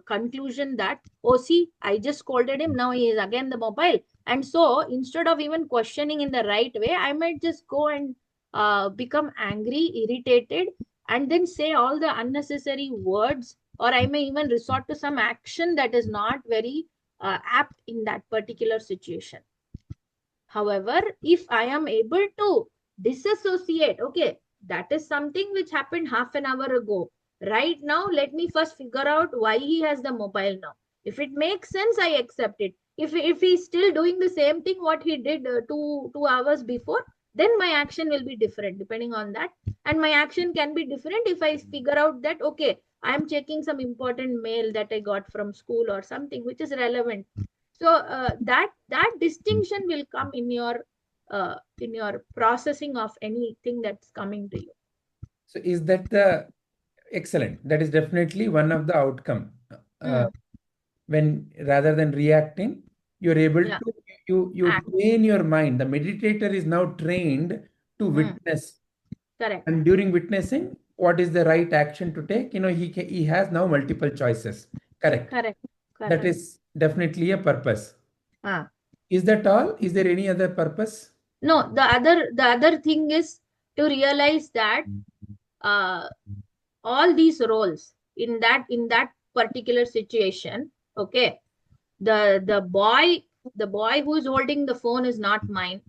conclusion that, oh see, I just scolded him, now he is again the mobile. And so instead of even questioning in the right way, I might just go and become angry, irritated, and then say all the unnecessary words, or I may even resort to some action that is not very apt in that particular situation. However, if I am able to disassociate, okay, that is something which happened half an hour ago. Right now, let me first figure out why he has the mobile now. If it makes sense, I accept it. If he's still doing the same thing what he did 2 hours before, then my action will be different depending on that. And my action can be different if I figure out that, okay, I am checking some important mail that I got from school or something which is relevant. So that distinction will come in your in your processing of anything that's coming to you. So is that the excellent? That is definitely one of the outcome. When rather than reacting, you're able Yeah. to you Act. train your mind. The meditator is now trained to witness, Correct. and during witnessing, what is the right action to take? He has now multiple choices. Correct. Correct. That Correct. is definitely a purpose. Ah. Is that all? Is there any other purpose? No, the other thing is to realize that all these roles in that particular situation, okay, the boy who is holding the phone is not mine.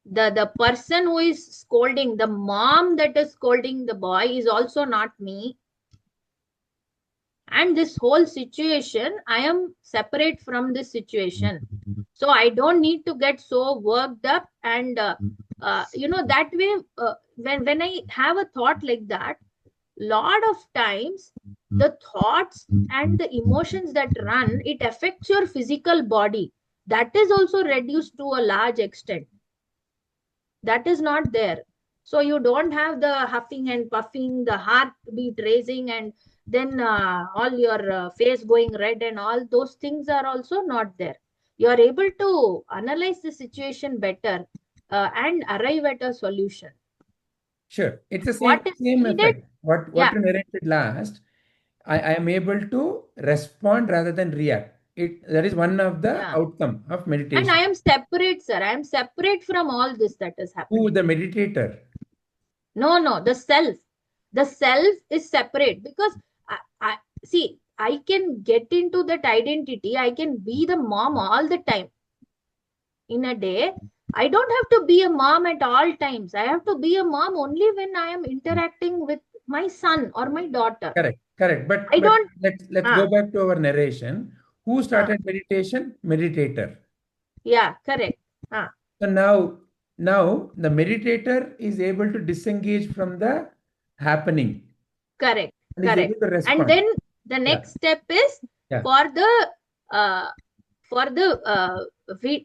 The person who is scolding, the mom that is scolding the boy, is also not me. And this whole situation, I am separate from this situation. So I don't need to get so worked up. And that way, when I have a thought like that, lot of times the thoughts and the emotions that run, it affects your physical body. That is also reduced to a large extent. That is not there. So you don't have the huffing and puffing, the heartbeat raising, and then all your face going red, and all those things are also not there. You are able to analyze the situation better and arrive at a solution. Sure. It's the What is same needed? effect. What Yeah. you narrated last, I am able to respond rather than react. That is one of the Yeah. outcome of And meditation. I am separate, sir. I am separate from all this that is happening. Who? The meditator? No, the self. The self is separate, because I see, I can get into that identity. I can be the mom all the time. In a day, I don't have to be a mom at all times. I have to be a mom only when I am interacting with my son or my daughter. Correct. But I don't. let's go back to our narration. Who started meditation? Meditator. Yeah, correct. So now the meditator is able to disengage from the happening. Correct. And is able to respond. And then the next step is for the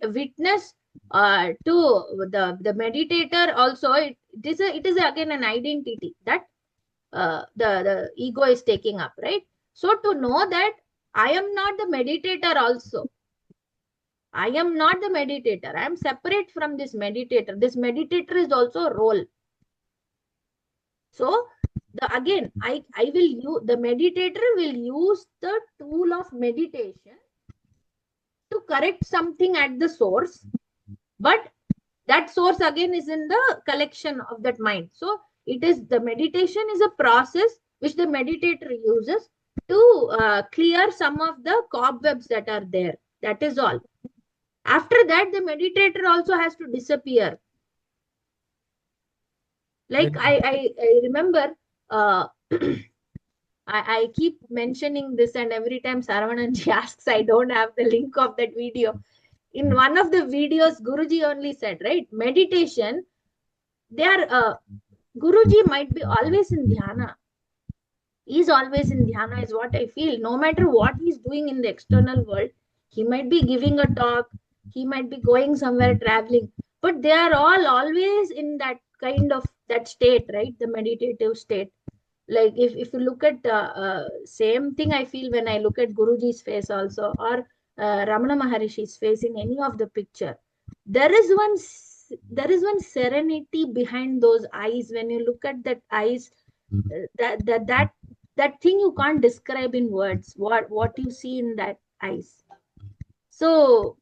witness to the meditator also. It is again an identity that the ego is taking up, right? So to know that I am not the meditator also. I am not the meditator. I am separate from this meditator. This meditator is also a role. So again, I will use, the meditator will use the tool of meditation to correct something at the source, but that source again is in the collection of that mind. So the meditation is a process which the meditator uses to clear some of the cobwebs that are there. That is all. After that, the meditator also has to disappear. Like I remember, I keep mentioning this, and every time Saravanan asks, I don't have the link of that video. In one of the videos, Guruji only said, right, meditation, Guruji might be always in dhyana. He's always in dhyana is what I feel. No matter what he's doing in the external world, he might be giving a talk, he might be going somewhere traveling, but they are all always in that kind of that state, right? The meditative state. Like if you look at same thing I feel when I look at Guruji's face also, or Ramana Maharishi's face in any of the picture. There is one serenity behind those eyes. When you look at that eyes, that thing you can't describe in words, what you see in that eyes. So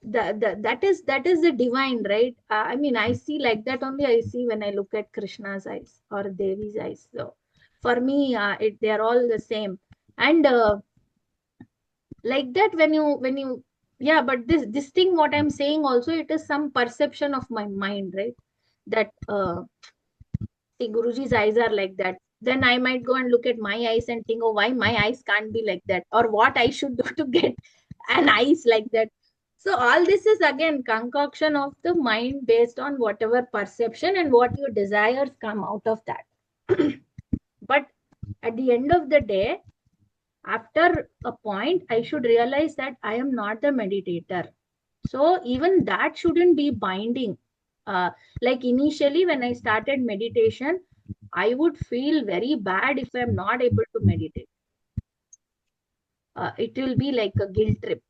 that is the divine, right? I mean, I see like that only. I see when I look at Krishna's eyes or Devi's eyes. So for me, they are all the same. And like that, when you yeah, but this thing what I'm saying also, it is some perception of my mind, right? That see, Guruji's eyes are like that. Then I might go and look at my eyes and think, oh, why my eyes can't be like that, or what I should do to get an eyes like that. So all this is again concoction of the mind based on whatever perception and what your desires come out of that. But at the end of the day, after a point, I should realize that I am not the meditator. So even that shouldn't be binding. Like initially when I started meditation, I would feel very bad if I'm not able to meditate. It will be like a guilt trip.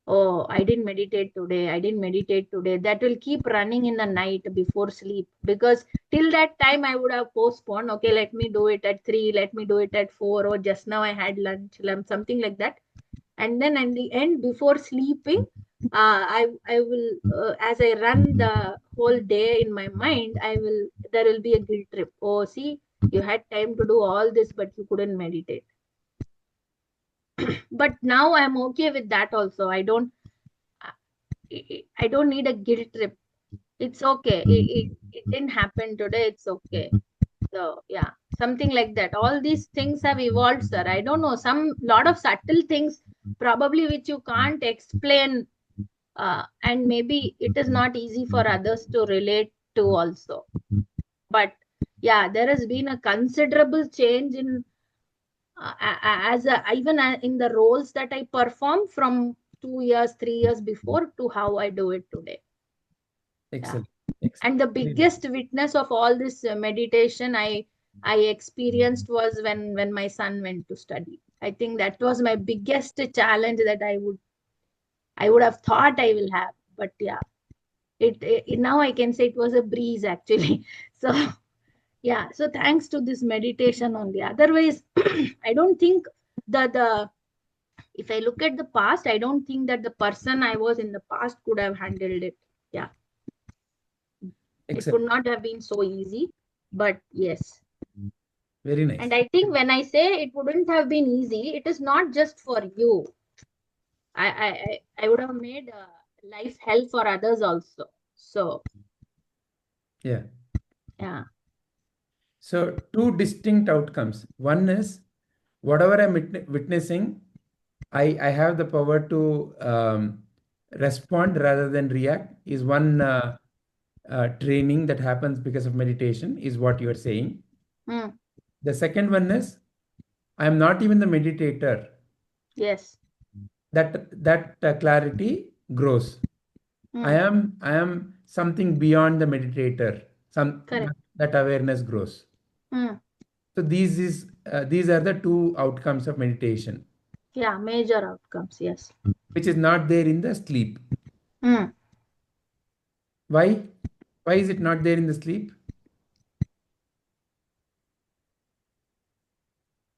Oh, I didn't meditate today. I didn't meditate today. That will keep running in the night before sleep, because till that time I would have postponed. Okay, let me do it at 3, let me do it at 4, or just now I had lunch, something like that. And then at the end, before sleeping, I will, as I run the whole day in my mind, there will be a guilt trip. Oh, see, you had time to do all this, but you couldn't meditate. But now I'm okay with that also. I don't need a guilt trip. It's okay. It didn't happen today. It's okay. So yeah, something like that. All these things have evolved, sir. I don't know, some lot of subtle things probably which you can't explain, and maybe it is not easy for others to relate to also. But yeah, there has been a considerable change in even in the roles that I perform from 2 years, 3 years before to how I do it today. Excellent. And the biggest witness of all this meditation I experienced was when my son went to study. I think that was my biggest challenge that I would have thought I will have. But yeah, it now I can say it was a breeze actually. So yeah, so thanks to this meditation only. Otherwise, I don't think the if I look at the past, I don't think that the person I was in the past could have handled it. Yeah. It would not have been so easy, but yes. Very nice. And I think when I say it wouldn't have been easy, it is not just for you. I would have made life hell for others also. So yeah. So two distinct outcomes. One is whatever I'm witnessing, I have the power to respond rather than react, is one training that happens because of meditation, is what you are saying. The second one is I am not even the meditator. Yes. That clarity grows. I am something beyond the meditator. That awareness grows. So these are the two outcomes of meditation. Yeah, major outcomes. Yes. Which is not there in the sleep. Why? Why is it not there in the sleep?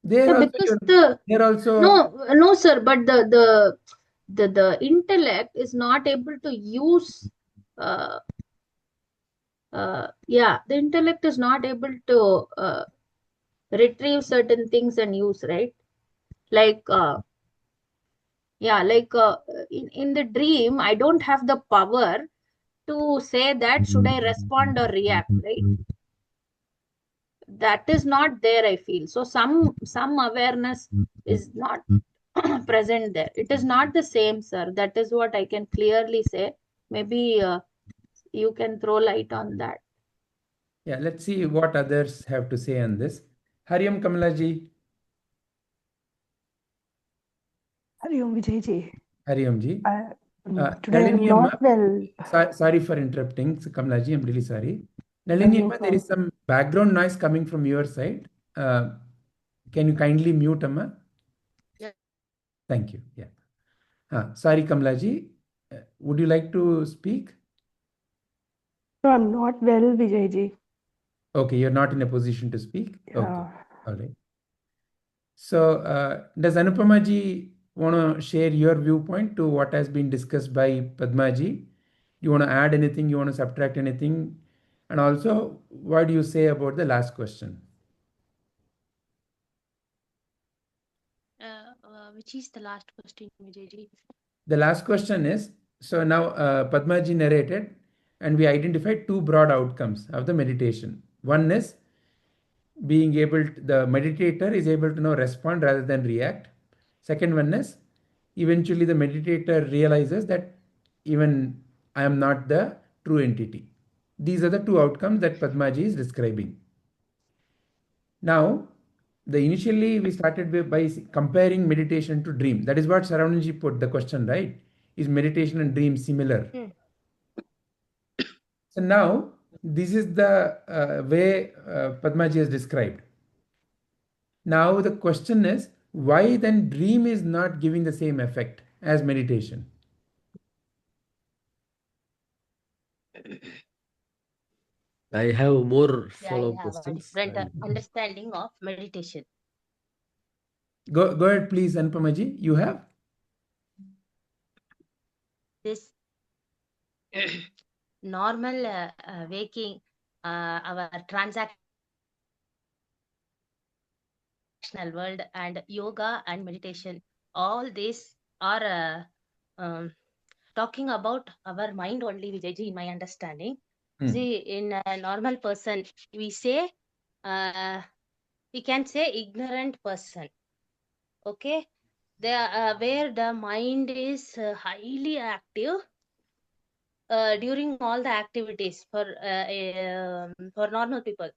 They're also no sir, but the intellect is not able to use the intellect is not able to retrieve certain things and use, right? Like in the dream I don't have the power to say that should I respond or react, right? That is not there, I feel. So some awareness is not present there. It is not the same, sir. That is what I can clearly say. Maybe you can throw light on that. Yeah, let's see what others have to say on this. Hariom Kamalaji. Hariom Vijayji. Hariom ji. Today I'm not well. Sorry for interrupting, Kamalaji. I'm really sorry. Nalini, there is some background noise coming from your side. Can you kindly mute, Amma? Yeah. Thank you. Yeah. Sorry, Kamalaji. Would you like to speak? No, I'm not well, Vijayji. Okay, you're not in a position to speak? Okay, all right. So, does Anupama ji want to share your viewpoint to what has been discussed by Padma ji? You want to add anything? You want to subtract anything? And also, what do you say about the last question? Which is the last question, Vijayji? The last question is, so now Padma ji narrated and we identified two broad outcomes of the meditation. One is being able to, the meditator is able to now respond rather than react. Second one is eventually the meditator realizes that even I am not the true entity. These are the two outcomes that Padmaji is describing. Now, initially we started by comparing meditation to dream. That is what Saravanan ji put the question, right? is meditation and dream similar? So now this is the way Padmaji has described. Now the question is, why then dream is not giving the same effect as meditation? I have more I follow-up have a questions. different understanding of meditation. Go ahead, please, Anupamaji. You have? This normal waking, our transactional world and yoga and meditation, all these are talking about our mind only, Vijayji, in my understanding. See, in a normal person, we say, we can say ignorant person. Okay, where the mind is highly active during all the activities for normal people.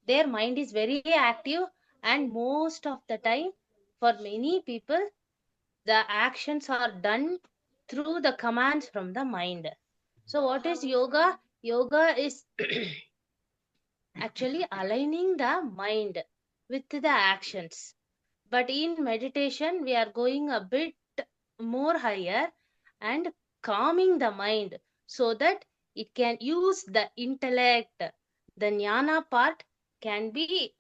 Their mind is very active, and most of the time, for many people, the actions are done through the commands from the mind. So, what is yoga? Yoga is actually aligning the mind with the actions. But in meditation, we are going a bit more higher and calming the mind so that it can use the intellect. The jnana part can be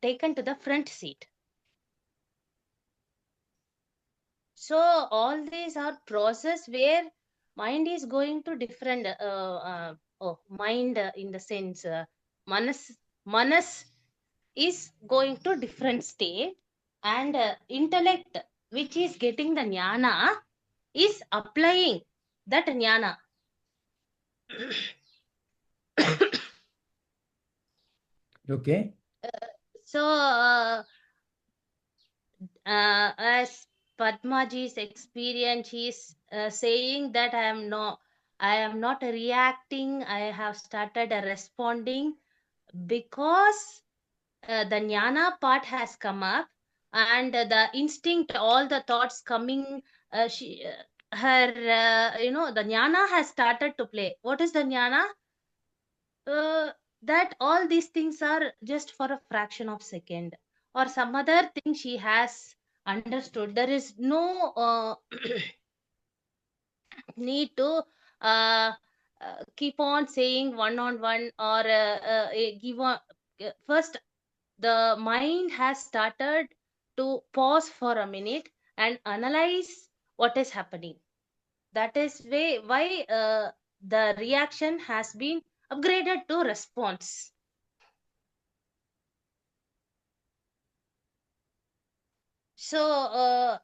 taken to the front seat. So all these are process where mind is going to different mind in the sense manas is going to different state, and intellect, which is getting the jnana, is applying that jnana. Okay. So as Padmaji's experience, is saying that I am not reacting, I have started responding, because the jnana part has come up, and the instinct, all the thoughts coming, her the jnana has started to play. What is the jnana? That all these things are just for a fraction of second, or some other thing she has understood. There is no need to keep on saying one on one, or give on. First, the mind has started to pause for a minute and analyze what is happening. That is why the reaction has been upgraded to response. So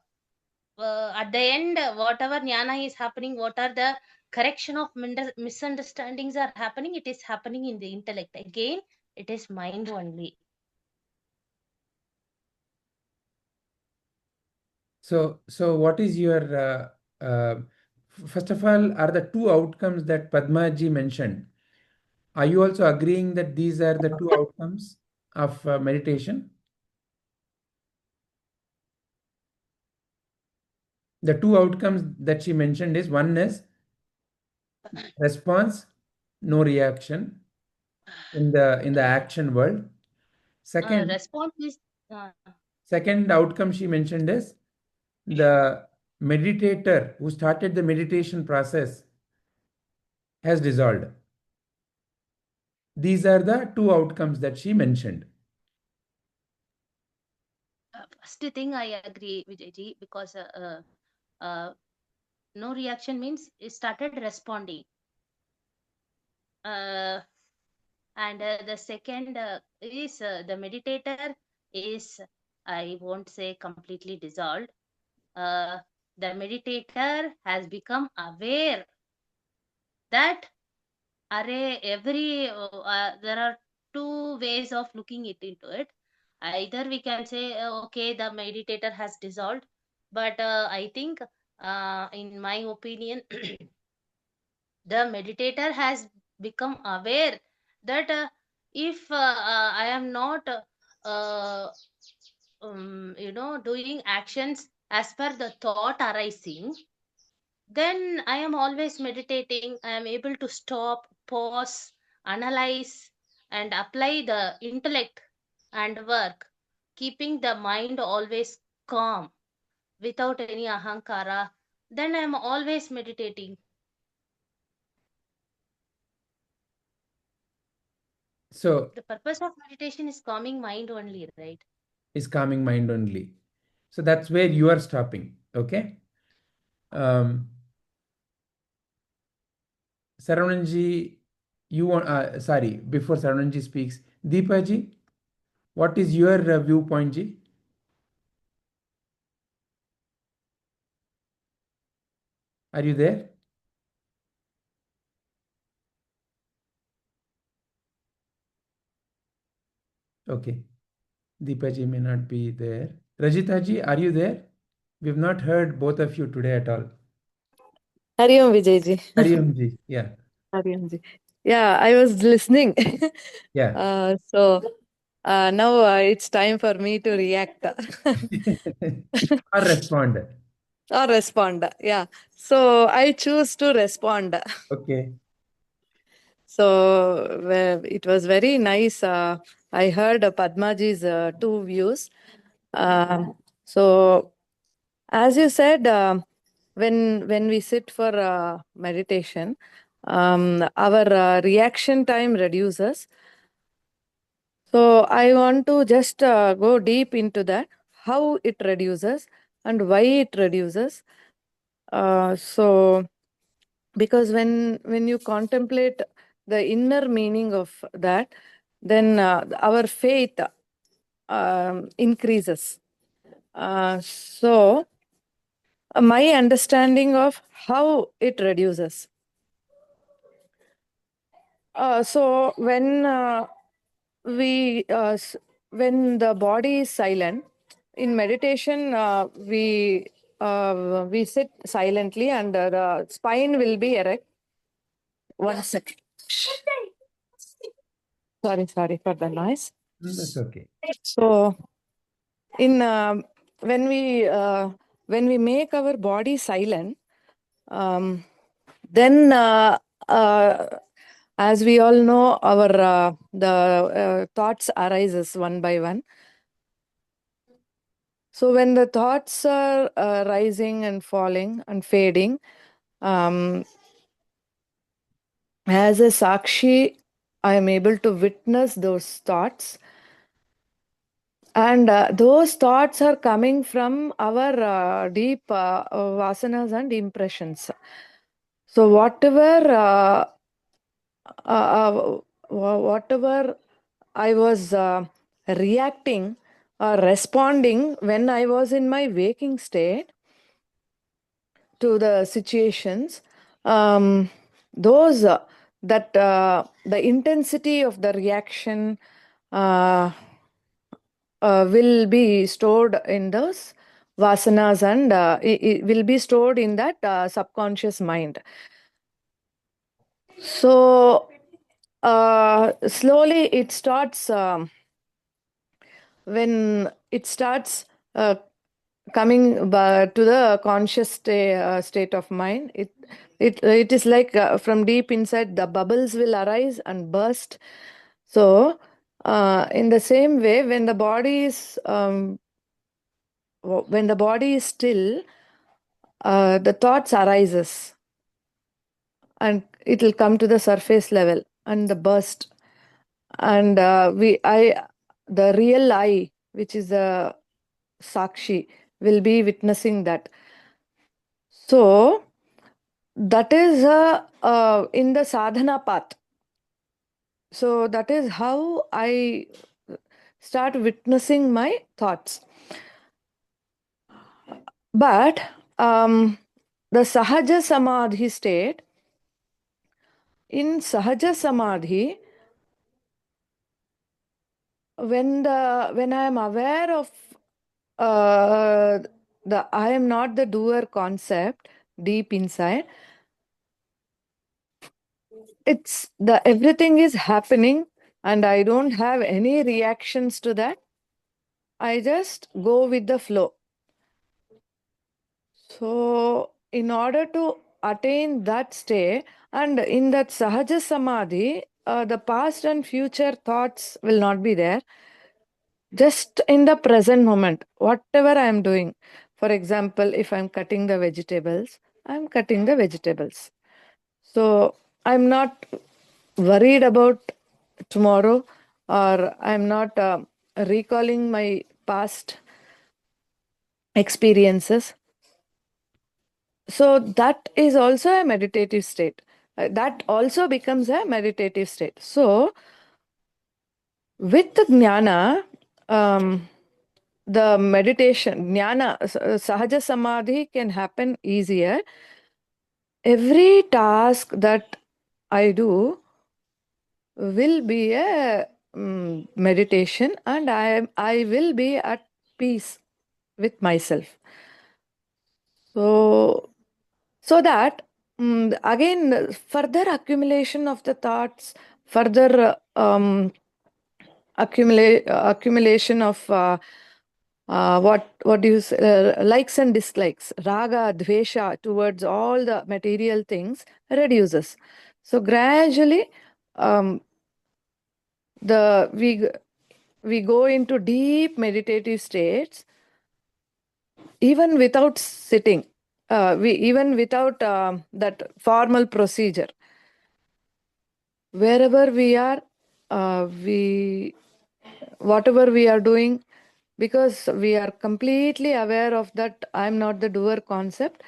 at the end, whatever jnana is happening, what are the correction of misunderstandings are happening, it is happening in the intellect. Again, it is mind only. So what is your first of all, are the two outcomes that Padmaji mentioned? Are you also agreeing that these are the two outcomes of meditation? The two outcomes that she mentioned is, one is response, no reaction in the action world. Response is Second outcome she mentioned is the meditator who started the meditation process has dissolved. These are the two outcomes that she mentioned. first thing I agree, Vijayji, because no reaction means it started responding. And the second is the meditator is, I won't say completely dissolved. The meditator has become aware that there are two ways of looking into it. Either we can say, okay, the meditator has dissolved, but I think, in my opinion, the meditator has become aware that if I am not doing actions as per the thought arising, then I am always meditating. I am able to stop, pause, analyze, and apply the intellect and work, keeping the mind always calm without any ahankara. Then I am always meditating. So The purpose of meditation is calming mind only, right? is calming mind only. So that's where you are stopping. Okay. Saravananji, you want, sorry, before Saravananji speaks, Deepaji, what is your viewpoint, Ji? Are you there? Okay. Deepaji may not be there. Rajitaji, are you there? We've not heard both of you today at all. Hari Om Vijayji. Hari Om Ji. Yeah. Hari Om Ji. Yeah, I was listening. Yeah. Now it's time for me to react Or respond. or respond. Yeah. So I choose to respond. Okay. So it was very nice. I heard Padmaji's two views. So as you said, when we sit for meditation, our reaction time reduces. So I want to just go deep into that, how it reduces and why it reduces. So because when you contemplate the inner meaning of that, then our faith increases. So my understanding of how it reduces. So when the body is silent in meditation, we sit silently and the spine will be erect. 1 second. Sorry for the noise. That's okay. So in when we make our body silent, then as we all know, our the thoughts arises one by one. So when the thoughts are rising and falling and fading, as a sakshi, I am able to witness those thoughts. And those thoughts are coming from our deep vasanas and impressions. So whatever I was reacting or responding when I was in my waking state to the situations, those the intensity of the reaction will be stored in those vasanas and it will be stored in that subconscious mind. So slowly it starts when it starts coming to the conscious state of mind. It is like from deep inside the bubbles will arise and burst. So in the same way, when the body is still, the thoughts arises and it will come to the surface level and the burst. And the real I, which is the sakshi, will be witnessing that. So that is in the sadhana path. So that is how I start witnessing my thoughts. But the sahaja samadhi state, in sahaja samadhi, when I am aware of the I am not the doer concept deep inside, it's the everything is happening and I don't have any reactions to that. I just go with the flow. So, in order to attain that state, and in that Sahaja Samadhi, the past and future thoughts will not be there. Just in the present moment, whatever I am doing. For example, if I'm cutting the vegetables, I'm cutting the vegetables. So, I'm not worried about tomorrow, or I'm not recalling my past experiences. So that is also a meditative state. That also becomes a meditative state. So with the jnana, the meditation, jnana, sahaja samadhi can happen easier. Every task that I do will be a meditation, and I will be at peace with myself. So that again, further accumulation of the thoughts, further accumulation of what do you say, likes and dislikes, raga, dvesha towards all the material things reduces. So gradually, we go into deep meditative states, even without sitting, even without that formal procedure. Wherever we are, whatever we are doing, because we are completely aware of that I'm not the doer concept.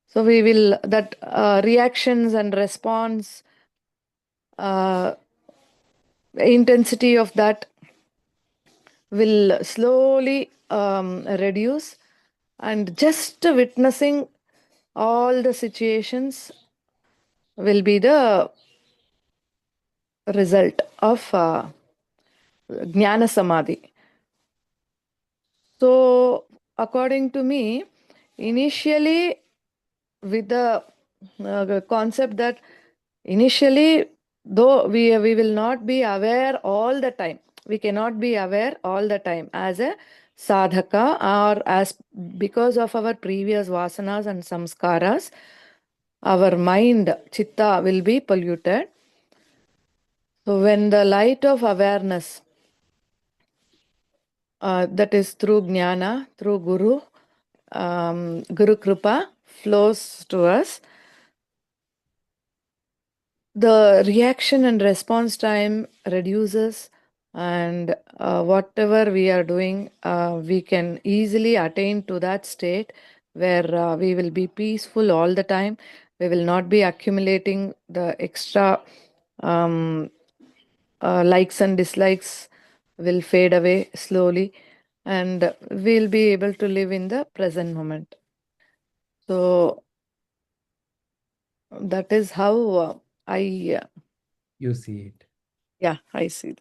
So we will, that reactions and response, intensity of that will slowly reduce, and just witnessing all the situations will be the result of jnana samadhi. So according to me, initially, with the concept that initially, though we will not be aware all the time, we cannot be aware all the time as a sadhaka, or as because of our previous vasanas and samskaras, our mind, chitta, will be polluted. So when the light of awareness, that is through jnana, through Guru Kripa, flows to us, the reaction and response time reduces, and whatever we are doing, we can easily attain to that state where we will be peaceful all the time. We will not be accumulating the extra likes and dislikes, will fade away slowly, and we'll be able to live in the present moment. So that is how You see it. I see.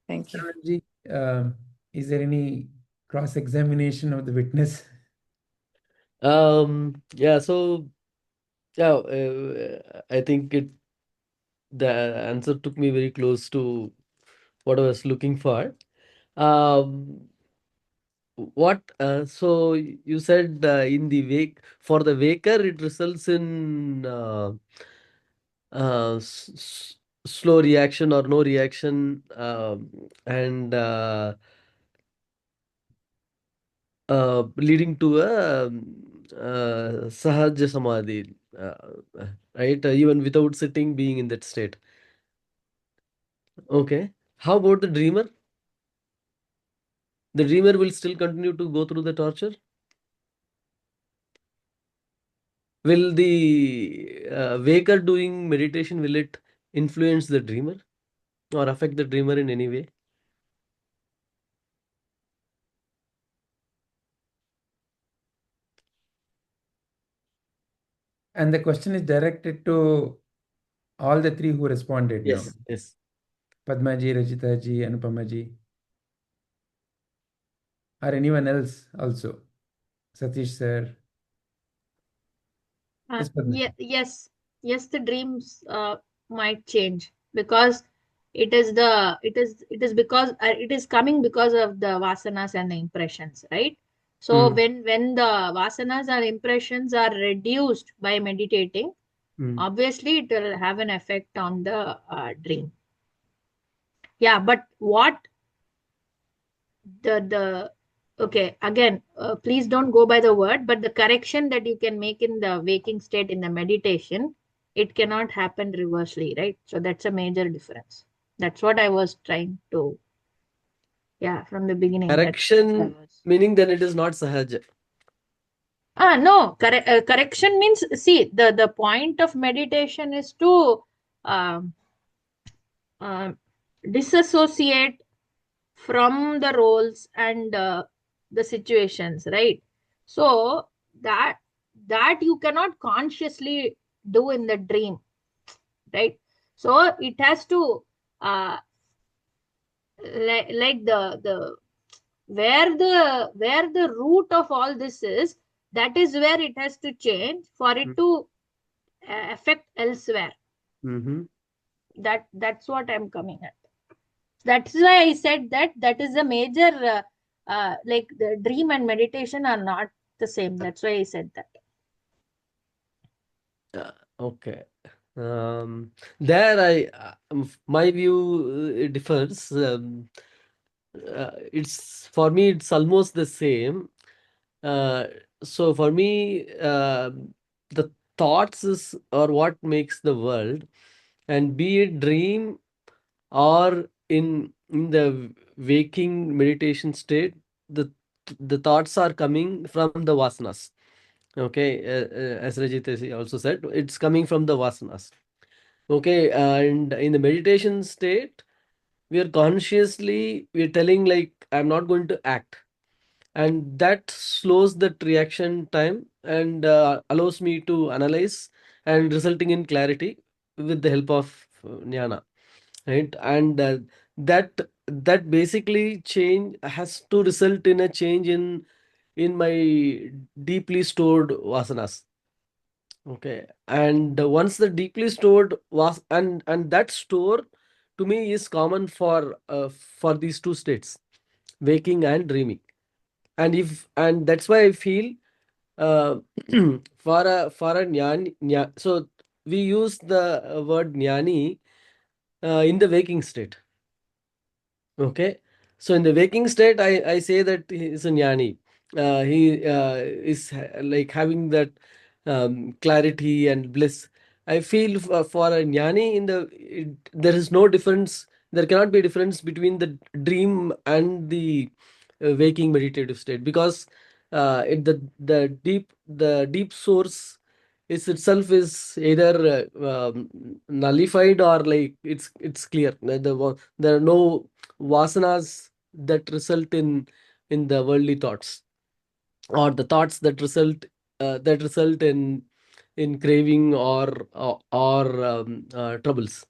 Thank you. Saravaji, is there any cross-examination of the witness? Yeah, so yeah, I think the answer took me very close to what I was looking for. What so you said in the wake, for the waker it results in slow reaction or no reaction, and leading to a sahaja samadhi, right? Even without sitting, being in that state. Okay. How about the dreamer? The dreamer will still continue to go through the torture? Will the waker doing meditation, will it influence the dreamer or affect the dreamer in any way? And the question is directed to all the three who responded now. Yes, yes. Padmaji, Rajitaji, Anupamaji. Or anyone else also. Satish sir. Yes, Padmaji. Yes, the dreams might change, because it is because it is coming because of the vasanas and the impressions, right? So when the vasanas or impressions are reduced by meditating, obviously it will have an effect on the dream. Yeah, but what the okay, again, please don't go by the word, but the correction that you can make in the waking state in the meditation, it cannot happen reversely, right? So that's a major difference. That's what I was trying to, yeah, from the beginning. Correction meaning then it is not sahaja. No, correction means, see, the point of meditation is to um, disassociate from the roles and the situations, right? So that you cannot consciously do in the dream, right? So it has to like the where the root of all this is, that is where it has to change for it to affect elsewhere. That's what I'm coming at. That's why I said that is a major like the dream and meditation are not the same. That's why I said that. Okay. There my view differs. It's for me it's almost the same. So for me, the thoughts is or what makes the world, and be it dream or in the waking meditation state, the thoughts are coming from the vasanas. Okay, as Rajit has also said, it's coming from the vasanas. Okay, and in the meditation state, we're telling like I'm not going to act, and that slows the reaction time and allows me to analyze and resulting in clarity with the help of jnana, right? And that basically change has to result in a change in my deeply stored vasanas. Okay, and once the deeply stored was and that store to me is common for these two states, waking and dreaming. And that's why I feel uh, for a so we use the word jnani in the waking state. Okay, so in the waking state, I say that he is a jnani. He is like having that clarity and bliss. I feel for a jnani there is no difference. There cannot be a difference between the dream and the waking meditative state, because the deep source is itself is either nullified or like it's clear. There are no vasanas that result in the worldly thoughts, or the thoughts that result in craving or troubles.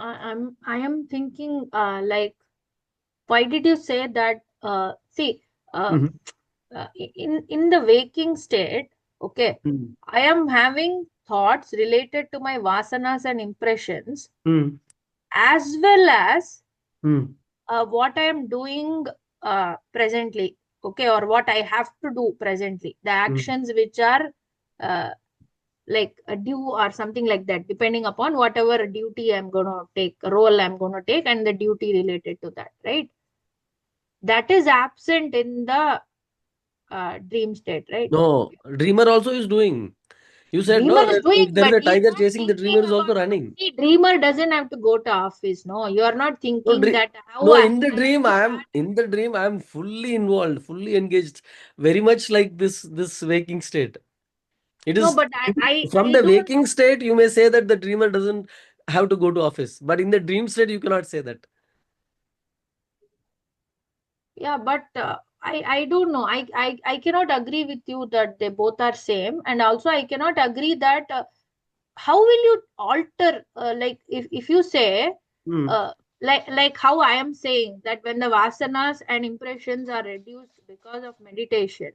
I am thinking like, why did you say that? See, in the waking state, okay, I am having thoughts related to my vasanas and impressions, as well as what I am doing presently, okay, or what I have to do presently, the actions which are like a due or something like that, depending upon whatever duty I'm going to take, role I'm going to take, and the duty related to that, right? That is absent in the dream state, right? No, dreamer also is doing. You said Dreamer no, is doing, if there is but a he's tiger not chasing, the thinking dreamer is also about. running. See, dreamer doesn't have to go to office. No, you are not No, thinking that how no, I in the have dream, to start. I am fully involved, fully engaged, very much like this waking state. It No, is but from I the don't. waking state, you may say that the dreamer doesn't have to go to office, but in the dream state, you cannot say that. Yeah, but I don't know. I cannot agree with you that they both are same, and also I cannot agree that how will you alter like if you say uh, like how I am saying that when the vasanas and impressions are reduced because of meditation,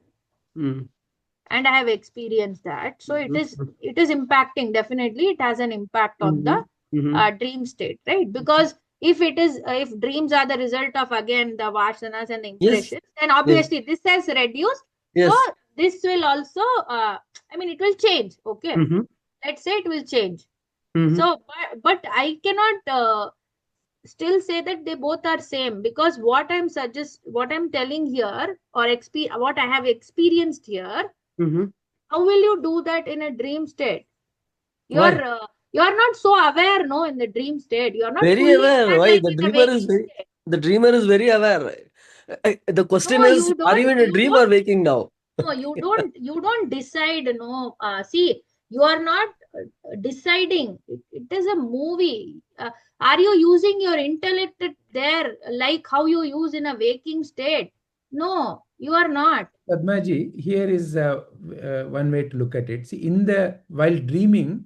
and I have experienced that, so it is impacting, definitely it has an impact on the dream state, right? Because if it is, if dreams are the result of again the vasanas and the Yes. impressions, then Yes. obviously this has reduced. So Yes. this will also, I mean, it will change. Okay, let's say it will change. So, but I cannot still say that they both are same, because what I'm telling here, or what I have experienced here, how will you do that in a dream state? Why? You're not so aware, no, in the dream state. You're not Very fully aware. aware Why? like in the waking state. The dreamer is very aware. The question No, is, you are you don't. in a You dream or don't. waking now? No, you don't. You don't decide. No, see, you are not deciding. It is a movie. Are you using your intellect there like how you use in a waking state? No, you are not. Padmaji, here is one way to look at it. See, while dreaming,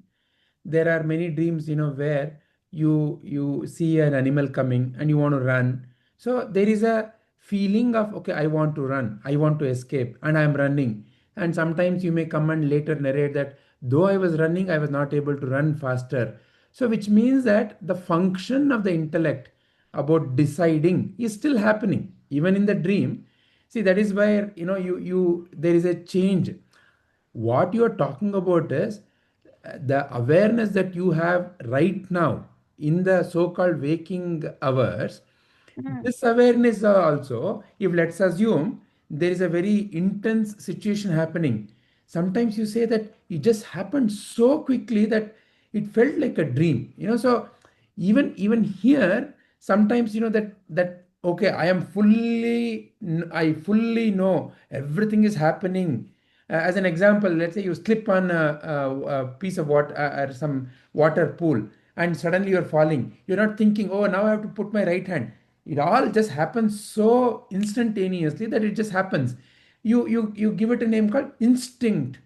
there are many dreams, where you see an animal coming and you want to run. So there is a feeling of, okay, I want to run, I want to escape, and I am running. And sometimes you may come and later narrate that though I was running, I was not able to run faster. So which means that the function of the intellect about deciding is still happening even in the dream. See, that is where you there is a change. What you are talking about is the awareness that you have right now in the so-called waking hours. This awareness also, if let's assume there is a very intense situation happening, sometimes you say that it just happened so quickly that it felt like a dream. So even here, sometimes that okay, I fully know everything is happening. As an example, let's say you slip on a piece of water, or some water pool, and suddenly you're falling. You're not thinking, oh, now I have to put my right hand. It all just happens so instantaneously that it just happens. You give it a name called instinct,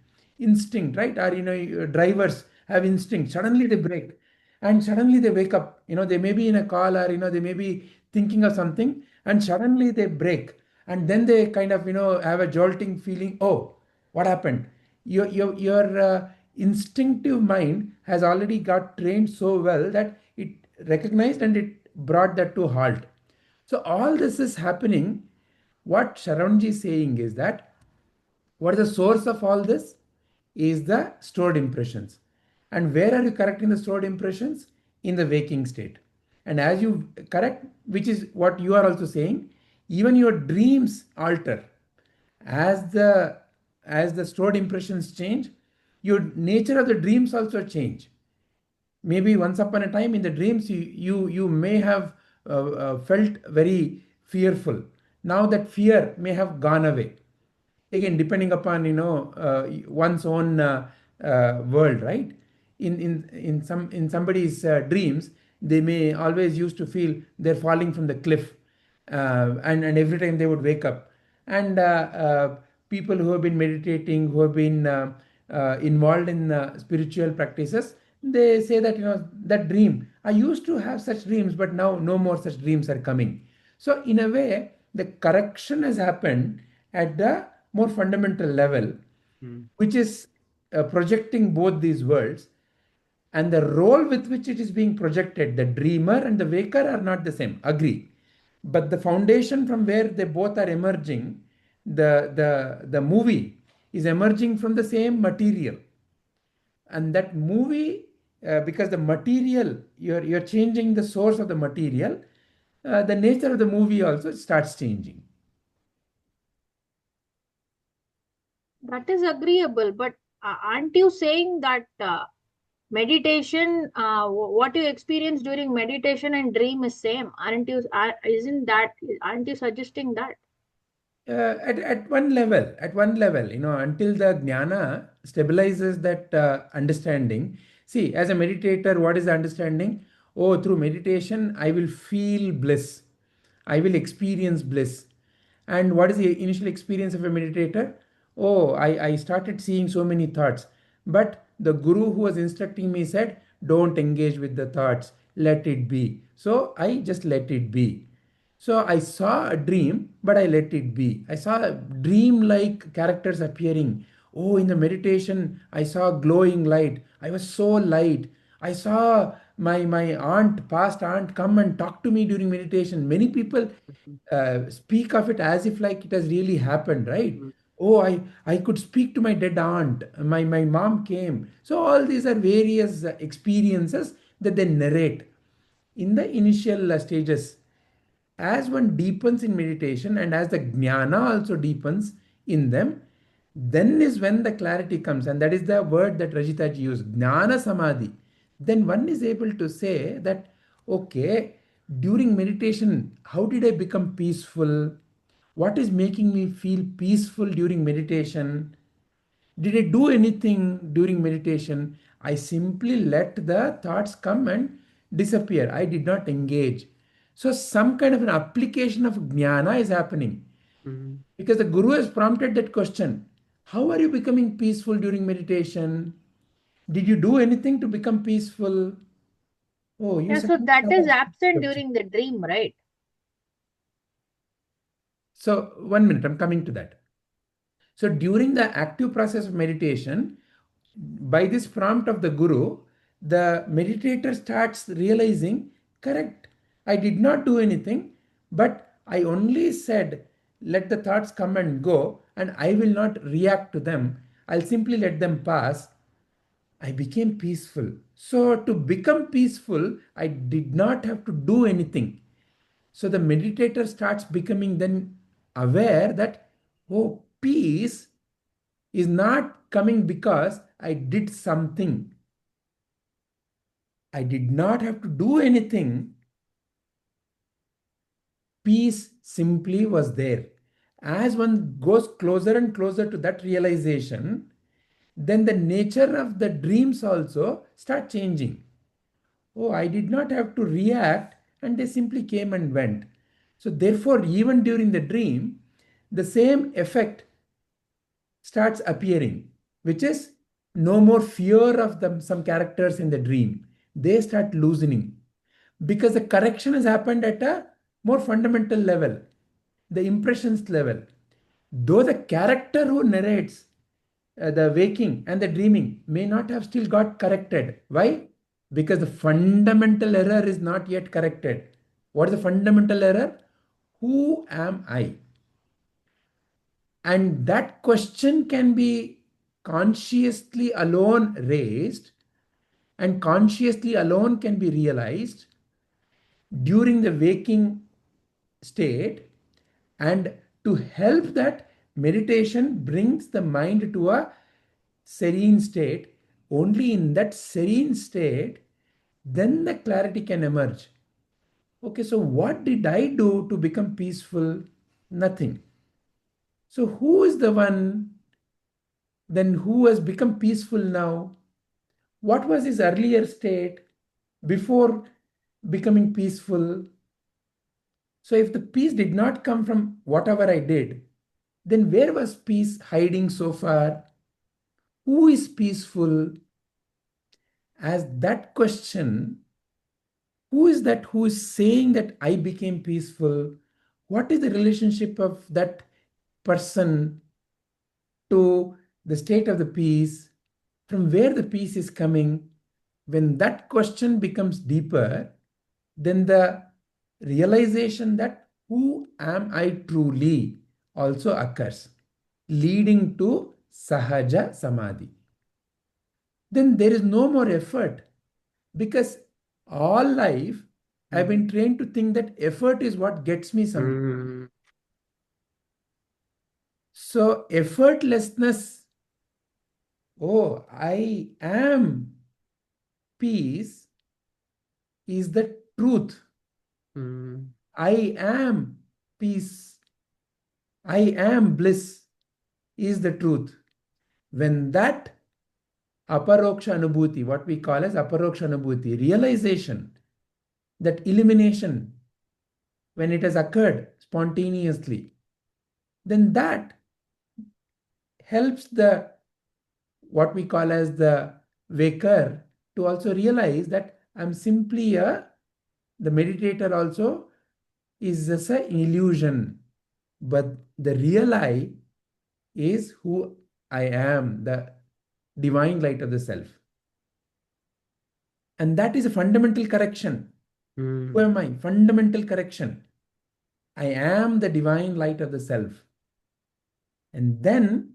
right? Or your drivers have instinct. Suddenly they brake, and suddenly they wake up. They may be in a call, or they may be thinking of something, and suddenly they brake, and then they kind of have a jolting feeling. Oh, what happened? Your instinctive mind has already got trained so well that it recognized and it brought that to halt. So all this is happening. What Sharonji is saying is that what is the source of all this is the stored impressions. And where are you correcting the stored impressions? In the waking state. And as you correct, which is what you are also saying, even your dreams alter as the stored impressions change. Your nature of the dreams also change. Maybe once upon a time in the dreams you may have felt very fearful. Now that fear may have gone away, again depending upon one's own world, right? In somebody's dreams, they may always used to feel they're falling from the cliff, and every time they would wake up. And people who have been meditating, who have been involved in spiritual practices, they say that that dream, I used to have such dreams, but now no more such dreams are coming. So in a way, the correction has happened at the more fundamental level, which is projecting both these worlds. And the role with which it is being projected, the dreamer and the waker are not the same, agree. But the foundation from where they both are emerging, the movie is emerging from the same material. And that movie, because the material, you're changing the source of the material, the nature of the movie also starts changing. That is agreeable, but aren't you saying that meditation, what you experience during meditation and dream is same? Isn't that, aren't you suggesting that? At one level, until the jnana stabilizes that understanding. See, as a meditator, what is the understanding? Oh, through meditation, I will feel bliss. I will experience bliss. And what is the initial experience of a meditator? Oh, I started seeing so many thoughts. But the guru who was instructing me said, don't engage with the thoughts, let it be. So I just let it be. So I saw a dream, but I let it be. I saw dream-like characters appearing. Oh, in the meditation, I saw glowing light. I was so light. I saw my aunt, past aunt, come and talk to me during meditation. Many people speak of it as if like it has really happened, right? Oh, I could speak to my dead aunt. My mom came. So all these are various experiences that they narrate in the initial stages. As one deepens in meditation and as the jnana also deepens in them, then is when the clarity comes. And that is the word that Rajita ji used, jnana samadhi. Then one is able to say that, okay, during meditation, how did I become peaceful? What is making me feel peaceful during meditation? Did I do anything during meditation? I simply let the thoughts come and disappear. I did not engage. So, some kind of an application of jnana is happening because the Guru has prompted that question. How are you becoming peaceful during meditation? Did you do anything to become peaceful? Oh, you Yeah, said so that is that absent question. during the dream, right? So, 1 minute, I'm coming to that. So, during the active process of meditation, by this prompt of the Guru, the meditator starts realizing, correct, I did not do anything, but I only said, let the thoughts come and go, and I will not react to them. I'll simply let them pass. I became peaceful. So, to become peaceful, I did not have to do anything. So, the meditator starts becoming then aware that, oh, peace is not coming because I did something. I did not have to do anything. Peace simply was there. As one goes closer and closer to that realization, then the nature of the dreams also start changing. Oh, I did not have to react, and they simply came and went. So, therefore, even during the dream, the same effect starts appearing, which is no more fear of them, some characters in the dream. They start loosening because the correction has happened at a more fundamental level, the impressions level. Though the character who narrates the waking and the dreaming may not have still got corrected. Why? Because the fundamental error is not yet corrected. What is the fundamental error? Who am I? And that question can be consciously alone raised and consciously alone can be realized during the waking state. And to help that, meditation brings the mind to a serene state. Only in that serene state, then the clarity can emerge. Okay, so what did I do to become peaceful? Nothing. So, who is the one then who has become peaceful now? What was his earlier state before becoming peaceful? So, if the peace did not come from whatever I did, then where was peace hiding so far? Who is peaceful? As that question, who is that who is saying that I became peaceful? What is the relationship of that person to the state of the peace? From where the peace is coming? When that question becomes deeper, then the realization that who am I truly also occurs, leading to sahaja samadhi. Then there is no more effort because all life I've been trained to think that effort is what gets me something. So, effortlessness, oh, I am peace, is the truth. I am peace. I am bliss is the truth. When that aparoksha anubhuti, what we call as aparoksha anubhuti, realization, that illumination, when it has occurred spontaneously, then that helps the what we call as the waker to also realize that I'm simply the meditator also is just an illusion, but the real I is who I am, the divine light of the self. And that is a fundamental correction. Who am I? Fundamental correction. I am the divine light of the self. And then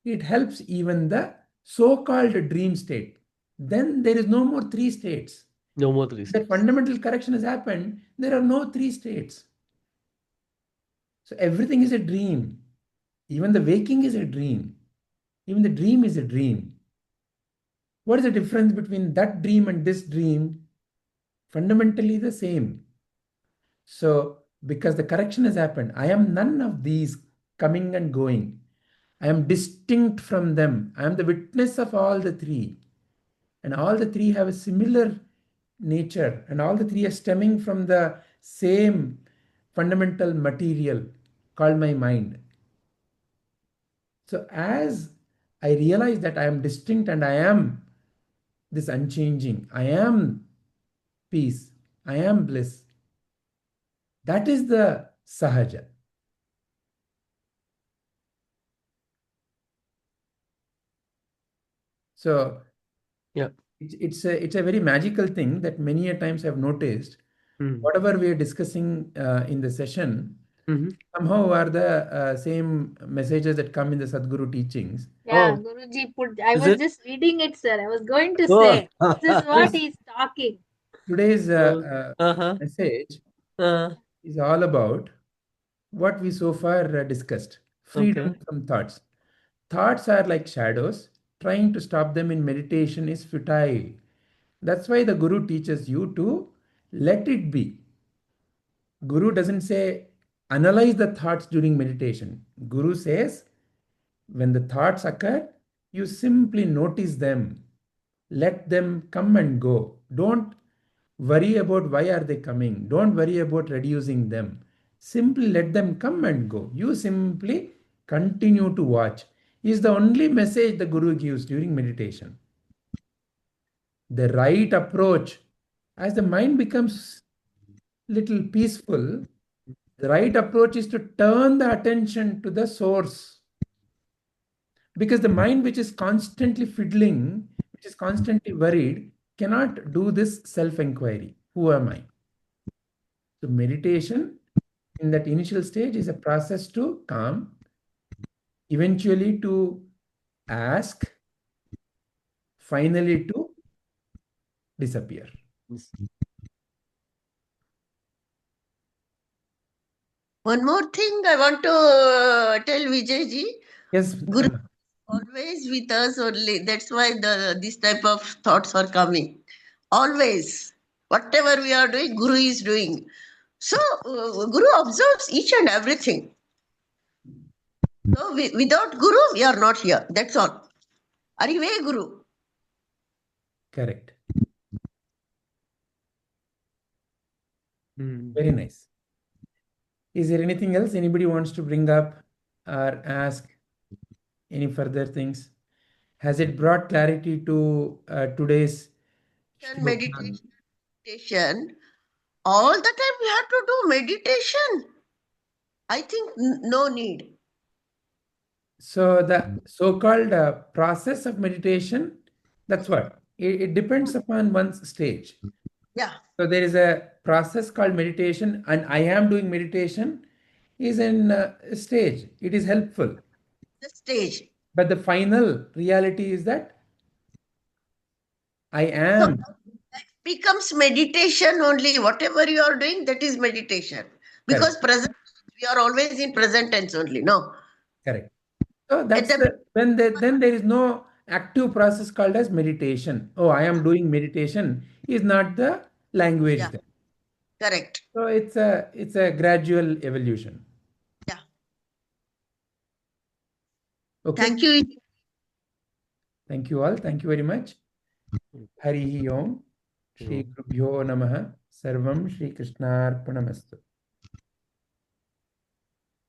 it helps even the so-called dream state. Then there is no more three states. No more three That states. fundamental correction has happened. There are no three states. So everything is a dream. Even the waking is a dream. Even the dream is a dream. What is the difference between that dream and this dream? Fundamentally the same. So, because the correction has happened, I am none of these coming and going. I am distinct from them. I am the witness of all the three. And all the three have a similar nature, and all the three are stemming from the same fundamental material called my mind. So, as I realize that I am distinct and I am this unchanging, I am peace, I am bliss. That is the sahaja. So Yeah. it's a very magical thing that many a times I've noticed. Whatever we are discussing in the session, somehow are the same messages that come in the Sadguru teachings. Yeah, Oh, Guruji put. I is was it? just reading it, sir. I was going to Oh. say this is what he's talking. Today's Uh-huh. message is all about what we so far discussed. Freedom Okay. from thoughts. Thoughts are like shadows. Trying to stop them in meditation is futile. That's why the Guru teaches you to let it be. Guru doesn't say analyze the thoughts during meditation. Guru says when the thoughts occur, you simply notice them. Let them come and go. Don't worry about why are they coming. Don't worry about reducing them. Simply let them come and go. You simply continue to watch. Is the only message the Guru gives during meditation. The right approach, as the mind becomes little peaceful, the right approach is to turn the attention to the source. Because the mind, which is constantly fiddling, which is constantly worried, cannot do this self inquiry. Who am I? So, meditation in that initial stage is a process to calm, eventually to ask, finally to disappear. One more thing I want to tell Vijayji. Yes, Guru is always with us only. That's why this type of thoughts are coming. Always. Whatever we are doing, Guru is doing. So, Guru observes each and everything. So, without Guru, we are not here. That's all. Arive Guru. correct. Very nice. Is there anything else anybody wants to bring up or ask? Any further things? Has it brought clarity to today's shloka? Meditation. All the time we have to do meditation. I think no need. So the so-called process of meditation, that's what. It depends upon one's stage. Yeah. So there is a process called meditation, and I am doing meditation is in a stage. It is helpful. The stage. But the final reality is that I So am. that becomes meditation only. Whatever you are doing, that is meditation. Because present, we are always in present tense only. No. Correct. So that's then there is no active process called as meditation. Oh, I am doing meditation is not the language Yeah. there. Correct. So it's a gradual evolution. Yeah. Okay. Thank you. Thank you all. Thank you very much. Harihi Om. Shri Gurubhyo Namaha. Sarvam Shri Krishnarpanamastu.